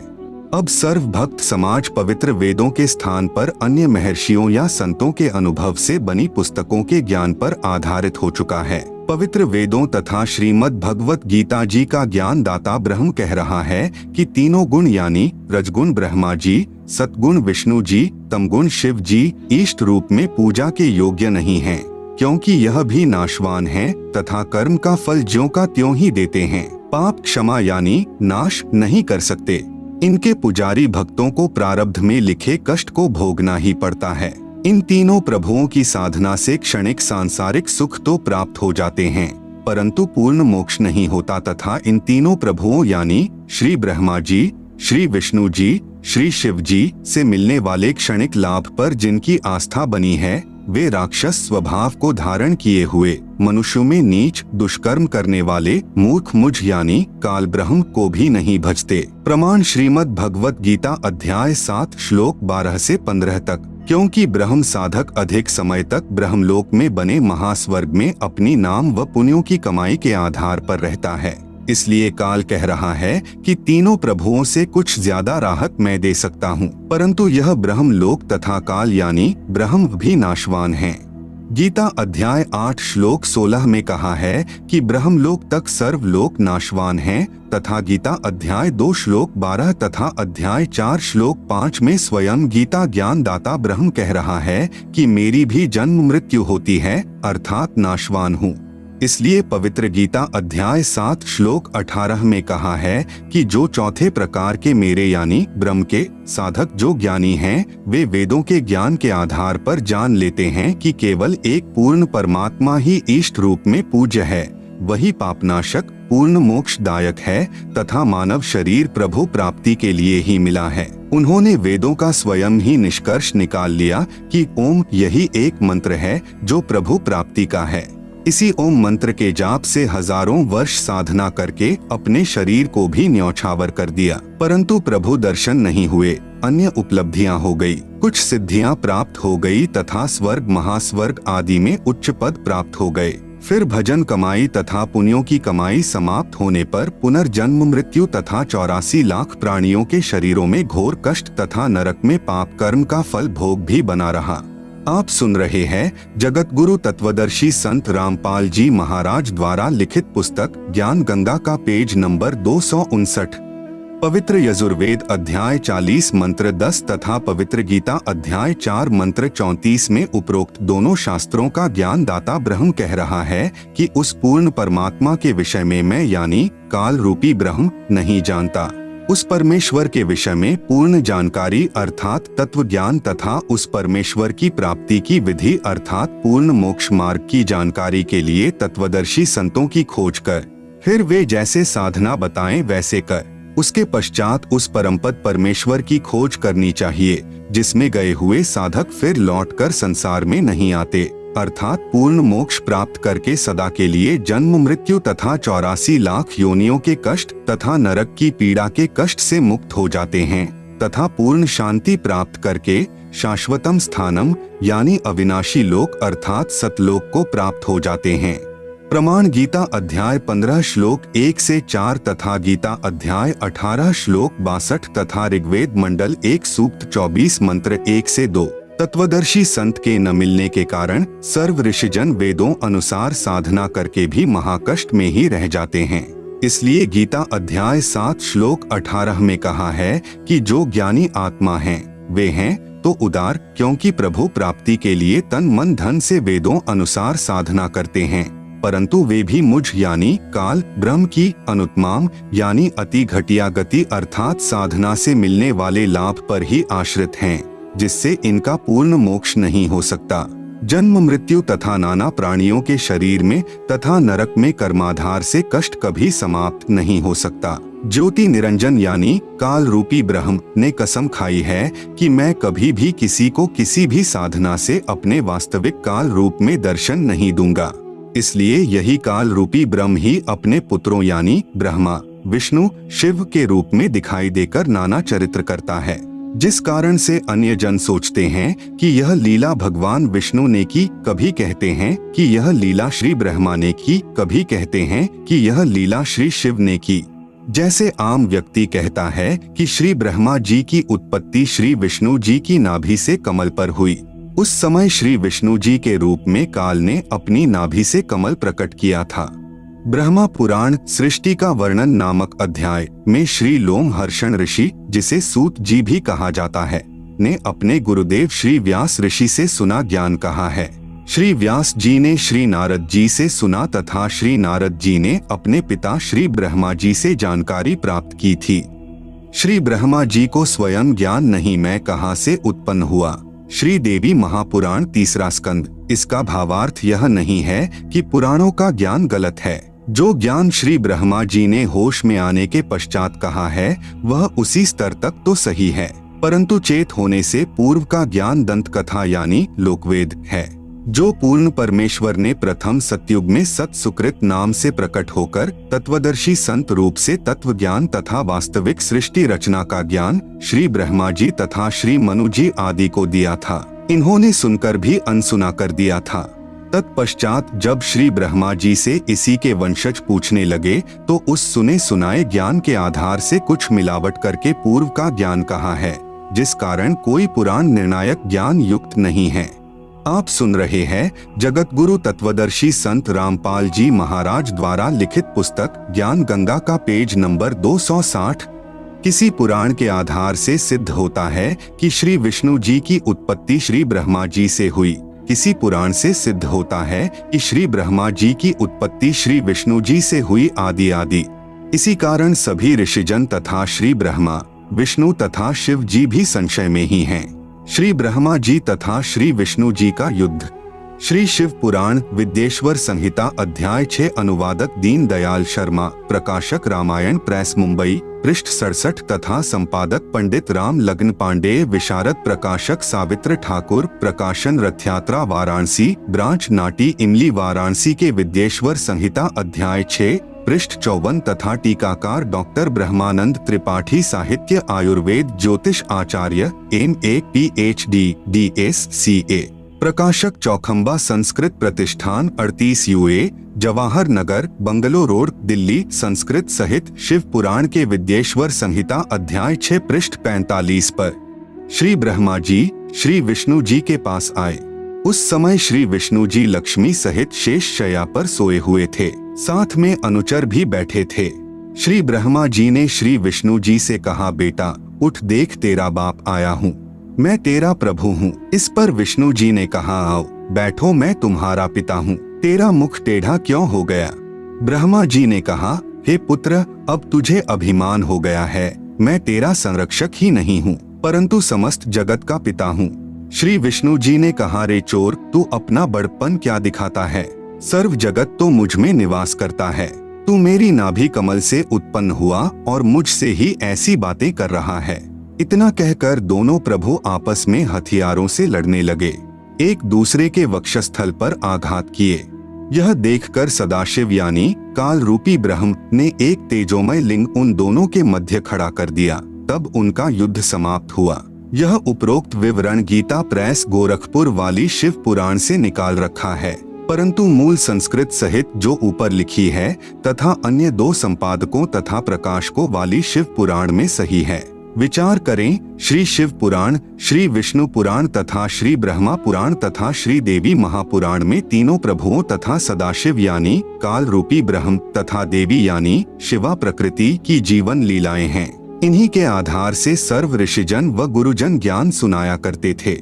[SPEAKER 1] अब सर्व भक्त समाज पवित्र वेदों के स्थान पर अन्य महर्षियों या संतों के अनुभव से बनी पुस्तकों के ज्ञान पर आधारित हो चुका है। पवित्र वेदों तथा श्रीमद् भगवत गीता जी का ज्ञान दाता ब्रह्म कह रहा है कि तीनों गुण यानी रजगुण ब्रह्मा जी, सतगुण विष्णु जी, तमगुण शिव जी इष्ट रूप में पूजा के योग्य नहीं हैं, क्योंकि यह भी नाशवान है तथा कर्म का फल ज्यों का त्यों ही देते हैं। पाप क्षमा यानी नाश नहीं कर सकते। इनके पुजारी भक्तों को प्रारब्ध में लिखे कष्ट को भोगना ही पड़ता है। इन तीनों प्रभुओं की साधना से क्षणिक सांसारिक सुख तो प्राप्त हो जाते हैं, परंतु पूर्ण मोक्ष नहीं होता तथा इन तीनों प्रभुओं यानी श्री ब्रह्मा जी, श्री विष्णु जी, श्री शिव जी से मिलने वाले क्षणिक लाभ पर जिनकी आस्था बनी है, वे राक्षस स्वभाव को धारण किए हुए मनुष्यों में नीच दुष्कर्म करने वाले मूर्ख मुझ यानी काल ब्रह्म को भी नहीं भजते। प्रमाण श्रीमद् भगवत गीता अध्याय 7 श्लोक 12 से 15 तक। क्योंकि ब्रह्म साधक अधिक समय तक ब्रह्मलोक में बने महास्वर्ग में अपनी नाम व पुण्यों की कमाई के आधार पर रहता है, इसलिए काल कह रहा है कि तीनों प्रभुओं से कुछ ज्यादा राहत मैं दे सकता हूँ, परंतु यह ब्रह्म लोक तथा काल यानी ब्रह्म भी नाशवान हैं। गीता अध्याय 8 श्लोक 16 में कहा है कि ब्रह्मलोक तक सर्व लोक नाशवान हैं, तथा गीता अध्याय 2 श्लोक 12 तथा अध्याय 4 श्लोक 5 में स्वयं गीता ज्ञान दाता ब्रह्म कह रहा है कि मेरी भी जन्म मृत्यु होती है, अर्थात नाशवान हूँ। इसलिए पवित्र गीता अध्याय 7 श्लोक 18 में कहा है कि जो चौथे प्रकार के मेरे यानी ब्रह्म के साधक जो ज्ञानी हैं, वे वेदों के ज्ञान के आधार पर जान लेते हैं कि केवल एक पूर्ण परमात्मा ही इष्ट रूप में पूज्य है, वही पापनाशक पूर्ण मोक्षदायक है तथा मानव शरीर प्रभु प्राप्ति के लिए ही मिला है। उन्होंने वेदों का स्वयं ही निष्कर्ष निकाल लिया कि ओम यही एक मंत्र है जो प्रभु प्राप्ति का है। इसी ओम मंत्र के जाप से हजारों वर्ष साधना करके अपने शरीर को भी न्यौछावर कर दिया, परंतु प्रभु दर्शन नहीं हुए। अन्य उपलब्धियां हो गई, कुछ सिद्धियां प्राप्त हो गई तथा स्वर्ग महास्वर्ग आदि में उच्च पद प्राप्त हो गए। फिर भजन कमाई तथा पुण्यों की कमाई समाप्त होने पर पुनर्जन्म मृत्यु तथा 84 लाख प्राणियों के शरीरों में घोर कष्ट तथा नरक में पाप कर्म का फल भोग भी बना रहा। आप सुन रहे हैं जगत गुरु तत्वदर्शी संत रामपाल जी महाराज द्वारा लिखित पुस्तक ज्ञान गंगा का पेज नंबर 259। पवित्र यजुर्वेद अध्याय 40 मंत्र 10 तथा पवित्र गीता अध्याय 4 मंत्र 34 में उपरोक्त दोनों शास्त्रों का ज्ञान दाता ब्रह्म कह रहा है कि उस पूर्ण परमात्मा के विषय में मैं यानी काल रूपी ब्रह्म नहीं जानता। उस परमेश्वर के विषय में पूर्ण जानकारी अर्थात तत्व ज्ञान तथा उस परमेश्वर की प्राप्ति की विधि अर्थात पूर्ण मोक्ष मार्ग की जानकारी के लिए तत्वदर्शी संतों की खोज कर फिर वे जैसे साधना बताएं वैसे कर उसके पश्चात उस परमपद परमेश्वर की खोज करनी चाहिए, जिसमें गए हुए साधक फिर लौटकर संसार में नहीं आते, अर्थात पूर्ण मोक्ष प्राप्त करके सदा के लिए जन्म मृत्यु तथा 84 लाख योनियों के कष्ट तथा नरक की पीड़ा के कष्ट से मुक्त हो जाते हैं तथा पूर्ण शांति प्राप्त करके शाश्वतम स्थानम यानी अविनाशी लोक अर्थात सतलोक को प्राप्त हो जाते हैं। प्रमाण गीता अध्याय 15 श्लोक 1 से 4 तथा गीता अध्याय 18 श्लोक 62 तथा ऋग्वेद मंडल 1 सूक्त 24 मंत्र 1 से 2। तत्वदर्शी संत के न मिलने के कारण सर्व ऋषिजन वेदों अनुसार साधना करके भी महाकष्ट में ही रह जाते हैं। इसलिए गीता अध्याय 7 श्लोक 18 में कहा है कि जो ज्ञानी आत्मा हैं वे हैं तो उदार, क्योंकि प्रभु प्राप्ति के लिए तन मन धन से वेदों अनुसार साधना करते हैं, परंतु वे भी मुझ यानी काल ब्रह्म की अनुत्माम यानी अति घटिया गति अर्थात साधना से मिलने वाले लाभ पर ही आश्रित हैं, जिससे इनका पूर्ण मोक्ष नहीं हो सकता। जन्म मृत्यु तथा नाना प्राणियों के शरीर में तथा नरक में कर्माधार से कष्ट कभी समाप्त नहीं हो सकता। ज्योति निरंजन यानी काल रूपी ब्रह्म ने कसम खाई है कि मैं कभी भी किसी को किसी भी साधना से अपने वास्तविक काल रूप में दर्शन नहीं दूंगा। इसलिए यही काल रूपी ब्रह्म ही अपने पुत्रों यानी ब्रह्मा विष्णु शिव के रूप में दिखाई देकर नाना चरित्र करता है, जिस कारण से अन्य जन सोचते हैं कि यह लीला भगवान विष्णु ने की, कभी कहते हैं कि यह लीला श्री ब्रह्मा ने की, कभी कहते हैं कि यह लीला श्री शिव ने की। जैसे आम व्यक्ति कहता है कि श्री ब्रह्मा जी की उत्पत्ति श्री विष्णु जी की नाभि से कमल पर हुई, उस समय श्री विष्णु जी के रूप में काल ने अपनी नाभि से कमल प्रकट किया था। ब्रह्मा पुराण सृष्टि का वर्णन नामक अध्याय में श्री लोमहर्षण ऋषि, जिसे सूत जी भी कहा जाता है, ने अपने गुरुदेव श्री व्यास ऋषि से सुना ज्ञान कहा है। श्री व्यास जी ने श्री नारद जी से सुना तथा श्री नारद जी ने अपने पिता श्री ब्रह्मा जी से जानकारी प्राप्त की थी। श्री ब्रह्मा जी को स्वयं ज्ञान नहीं मैं कहाँ से उत्पन्न हुआ। श्री देवी महापुराण 3 स्कंद। इसका भावार्थ यह नहीं है कि पुराणों का ज्ञान गलत है। जो ज्ञान श्री ब्रह्मा जी ने होश में आने के पश्चात कहा है वह उसी स्तर तक तो सही है, परंतु चेत होने से पूर्व का ज्ञान दंत कथा यानी लोकवेद है, जो पूर्ण परमेश्वर ने प्रथम सतयुग में सत सुकृत नाम से प्रकट होकर तत्वदर्शी संत रूप से तत्व ज्ञान तथा वास्तविक सृष्टि रचना का ज्ञान श्री ब्रह्मा जी तथा श्री मनु जी आदि को दिया था। इन्होंने सुनकर भी अनसुना कर दिया था। तत्पश्चात जब श्री ब्रह्मा जी से इसी के वंशज पूछने लगे तो उस सुने सुनाए ज्ञान के आधार से कुछ मिलावट करके पूर्व का ज्ञान कहा है, जिस कारण कोई पुराण निर्णायक ज्ञान युक्त नहीं है। आप सुन रहे हैं जगत गुरु तत्वदर्शी संत रामपाल जी महाराज द्वारा लिखित पुस्तक ज्ञान गंगा का पेज नंबर 260। किसी पुराण के आधार से सिद्ध होता है कि श्री विष्णु जी की उत्पत्ति श्री ब्रह्मा जी से हुई। किसी पुराण से सिद्ध होता है कि श्री ब्रह्मा जी की उत्पत्ति श्री विष्णु जी से हुई आदि आदि। इसी कारण सभी ऋषिजन तथा श्री ब्रह्मा विष्णु तथा शिव जी भी संशय में ही हैं। श्री ब्रह्मा जी तथा श्री विष्णु जी का युद्ध। श्री शिव पुराण विद्येश्वर संहिता अध्याय 6 अनुवादक दीन दयाल शर्मा, प्रकाशक रामायण प्रेस मुंबई, पृष्ठ 67 तथा संपादक पंडित राम लग्न पांडेय, विशारद प्रकाशक सावित्र ठाकुर, प्रकाशन रथयात्रा वाराणसी, ब्रांच नाटी इमली वाराणसी के विद्येश्वर संहिता अध्याय 6 पृष्ठ 54 तथा टीकाकार डॉक्टर ब्रह्मानंद त्रिपाठी, साहित्य आयुर्वेद ज्योतिष आचार्य MA PhD DSCA, प्रकाशक चौखंबा संस्कृत प्रतिष्ठान 38 UA, Jawahar Nagar bungalow road Delhi, Sanskrit सहित शिव पुराण के विद्येश्वर संहिता अध्याय 6 पृष्ठ 45 पर श्री ब्रह्मा जी श्री विष्णु जी के पास आए। उस समय श्री विष्णु जी लक्ष्मी सहित शेष शैया पर सोए हुए थे, साथ में अनुचर भी बैठे थे। श्री ब्रह्मा जी ने श्री विष्णु जी से कहा, बेटा उठ, देख तेरा बाप आया हूँ, मैं तेरा प्रभु हूँ। इस पर विष्णु जी ने कहा, आओ बैठो, मैं तुम्हारा पिता हूँ, तेरा मुख टेढ़ा क्यों हो गया। ब्रह्मा जी ने कहा, हे पुत्र, अब तुझे अभिमान हो गया है, मैं तेरा संरक्षक ही नहीं हूँ परंतु समस्त जगत का पिता हूँ। श्री विष्णु जी ने कहा, रे चोर, तू अपना बड़पन क्या दिखाता है, सर्व जगत तो मुझ में निवास करता है, तू मेरी नाभि कमल से उत्पन्न हुआ और मुझसे ही ऐसी बातें कर रहा है। इतना कहकर दोनों प्रभु आपस में हथियारों से लड़ने लगे, एक दूसरे के वक्षस्थल पर आघात किए। यह देखकर सदाशिव यानी काल रूपी ब्रह्म ने एक तेजोमय लिंग उन दोनों के मध्य खड़ा कर दिया, तब उनका युद्ध समाप्त हुआ। यह उपरोक्त विवरण गीता प्रेस गोरखपुर वाली शिव पुराण से निकाल रखा है। परंतु मूल संस्कृत सहित जो ऊपर लिखी है तथा अन्य 2 संपादकों तथा प्रकाशकों वाली शिव पुराण में सही है। विचार करें, श्री शिव पुराण, श्री विष्णु पुराण तथा श्री ब्रह्मा पुराण तथा श्री देवी महापुराण में तीनों प्रभुओं तथा सदाशिव यानी काल रूपी ब्रह्म तथा देवी यानी शिवा प्रकृति की जीवन लीलाएं हैं। इन्हीं के आधार से सर्व ऋषिजन व गुरुजन ज्ञान सुनाया करते थे।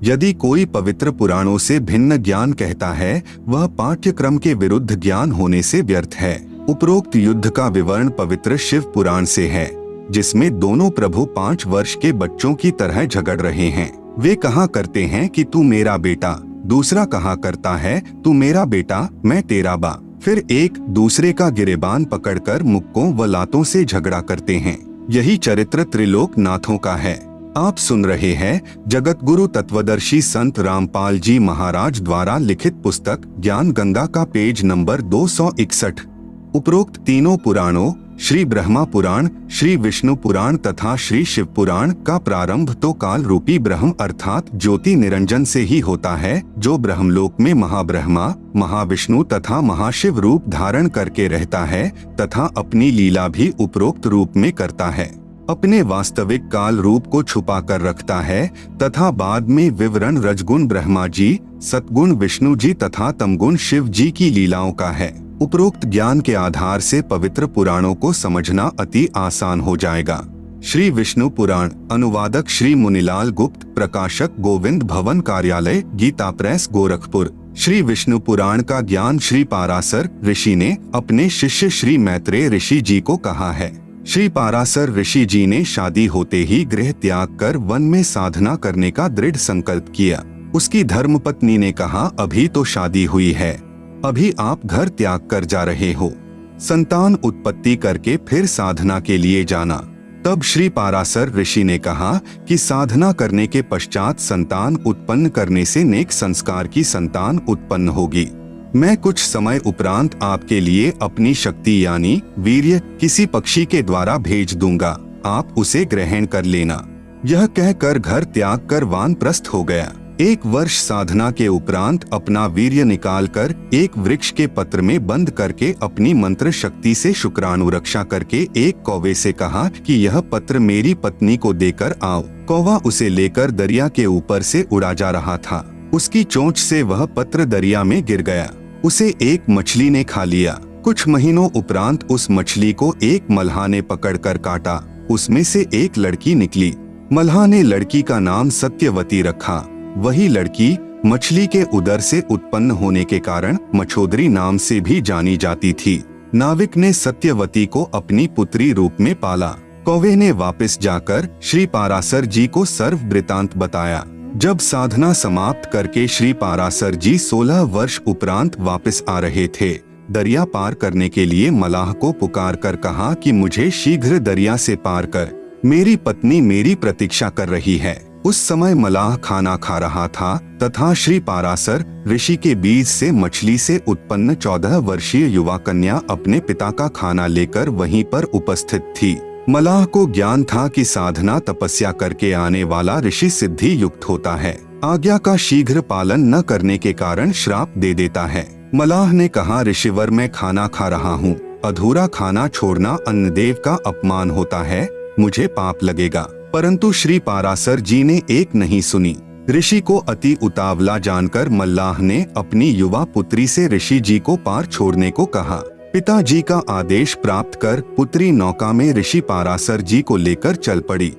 [SPEAKER 1] यदि कोई पवित्र पुराणों से भिन्न ज्ञान कहता है, वह पाठ्यक्रम के विरुद्ध ज्ञान होने से व्यर्थ है। उपरोक्त युद्ध का विवरण पवित्र शिव पुराण से है, जिसमें दोनों प्रभु 5 वर्ष के बच्चों की तरह झगड़ रहे हैं। वे कहा करते हैं कि तू मेरा बेटा, दूसरा कहा करता है तू मेरा बेटा, मैं तेरा बा। फिर एक दूसरे का गिरेबान पकड़कर मुक्कों व लातों से झगड़ा करते हैं। यही चरित्र त्रिलोक नाथों का है। आप सुन रहे हैं जगत गुरु तत्वदर्शी संत रामपाल जी महाराज द्वारा लिखित पुस्तक ज्ञान गंगा का पेज नंबर 261। उपरोक्त तीनों पुराणों श्री ब्रह्मा पुराण, श्री विष्णु पुराण तथा श्री शिव पुराण का प्रारंभ तो काल रूपी ब्रह्म अर्थात ज्योति निरंजन से ही होता है, जो ब्रह्मलोक में महाब्रह्मा, महाविष्णु तथा महाशिव रूप धारण करके रहता है तथा अपनी लीला भी उपरोक्त रूप में करता है। अपने वास्तविक काल रूप को छुपा कर रखता है तथा बाद में विवरण रजगुण ब्रह्मा जी, सतगुण विष्णु जी तथा तमगुण शिव जी की लीलाओं का है। उपरोक्त ज्ञान के आधार से पवित्र पुराणों को समझना अति आसान हो जाएगा। श्री विष्णु पुराण, अनुवादक श्री मुनिलाल गुप्त, प्रकाशक गोविंद भवन कार्यालय, गीता प्रेस, गोरखपुर। श्री विष्णु पुराण का ज्ञान श्री पाराशर ऋषि ने अपने शिष्य श्री मैत्रेय ऋषि जी को कहा है। श्री पाराशर ऋषि जी ने शादी होते ही गृह त्याग कर वन में साधना करने का दृढ़ संकल्प किया। उसकी धर्मपत्नी ने कहा, अभी तो शादी हुई है, अभी आप घर त्याग कर जा रहे हो, संतान उत्पत्ति करके फिर साधना के लिए जाना। तब श्री पाराशर ऋषि ने कहा कि साधना करने के पश्चात संतान उत्पन्न करने से नेक संस्कार की संतान उत्पन्न होगी। मैं कुछ समय उपरांत आपके लिए अपनी शक्ति यानी वीर्य किसी पक्षी के द्वारा भेज दूंगा, आप उसे ग्रहण कर लेना। यह कहकर घर त्याग कर वानप्रस्थ हो गया। 1 वर्ष साधना के उपरांत अपना वीर्य निकालकर एक वृक्ष के पत्र में बंद करके अपनी मंत्र शक्ति से शुक्राणु रक्षा करके एक कौवे से कहा कि यह पत्र मेरी पत्नी को देकर आओ। कौवा उसे लेकर दरिया के ऊपर से उड़ा जा रहा था। उसकी चोंच से वह पत्र दरिया में गिर गया। उसे एक मछली ने खा लिया। कुछ महीनों उपरांत उस मछली को एक मल्हा ने पकड़कर काटा। उसमें से एक लड़की निकली। मल्हा ने लड़की का नाम सत्यवती रखा। वही लड़की मछली के उदर से उत्पन्न होने के कारण मछोदरी नाम से भी जानी जाती थी। नाविक ने सत्यवती को अपनी पुत्री रूप में पाला। कौवे ने वापस जाकर श्री पाराशर जी को सर्व वृतांत बताया। जब साधना समाप्त करके श्री पाराशर जी 16 वर्ष उपरांत वापस आ रहे थे, दरिया पार करने के लिए मलाह को पुकार कर कहा कि मुझे शीघ्र दरिया से पार कर, मेरी पत्नी मेरी प्रतीक्षा कर रही है। उस समय मलाह खाना खा रहा था तथा श्री पाराशर ऋषि के बीज से मछली से उत्पन्न 14 वर्षीय युवा कन्या अपने पिता का खाना लेकर वहीं पर उपस्थित थी। मलाह को ज्ञान था कि साधना तपस्या करके आने वाला ऋषि सिद्धि युक्त होता है, आज्ञा का शीघ्र पालन न करने के कारण श्राप दे देता है। मलाह ने कहा, ऋषिवर मैं खाना खा रहा हूँ, अधूरा खाना छोड़ना अन्नदेव का अपमान होता है, मुझे पाप लगेगा। परंतु श्री पाराशर जी ने एक नहीं सुनी। ऋषि को अति उतावला जानकर मल्लाह ने अपनी युवा पुत्री से ऋषि जी को पार छोड़ने को कहा। पिताजी का आदेश प्राप्त कर पुत्री नौका में ऋषि पाराशर जी को लेकर चल पड़ी।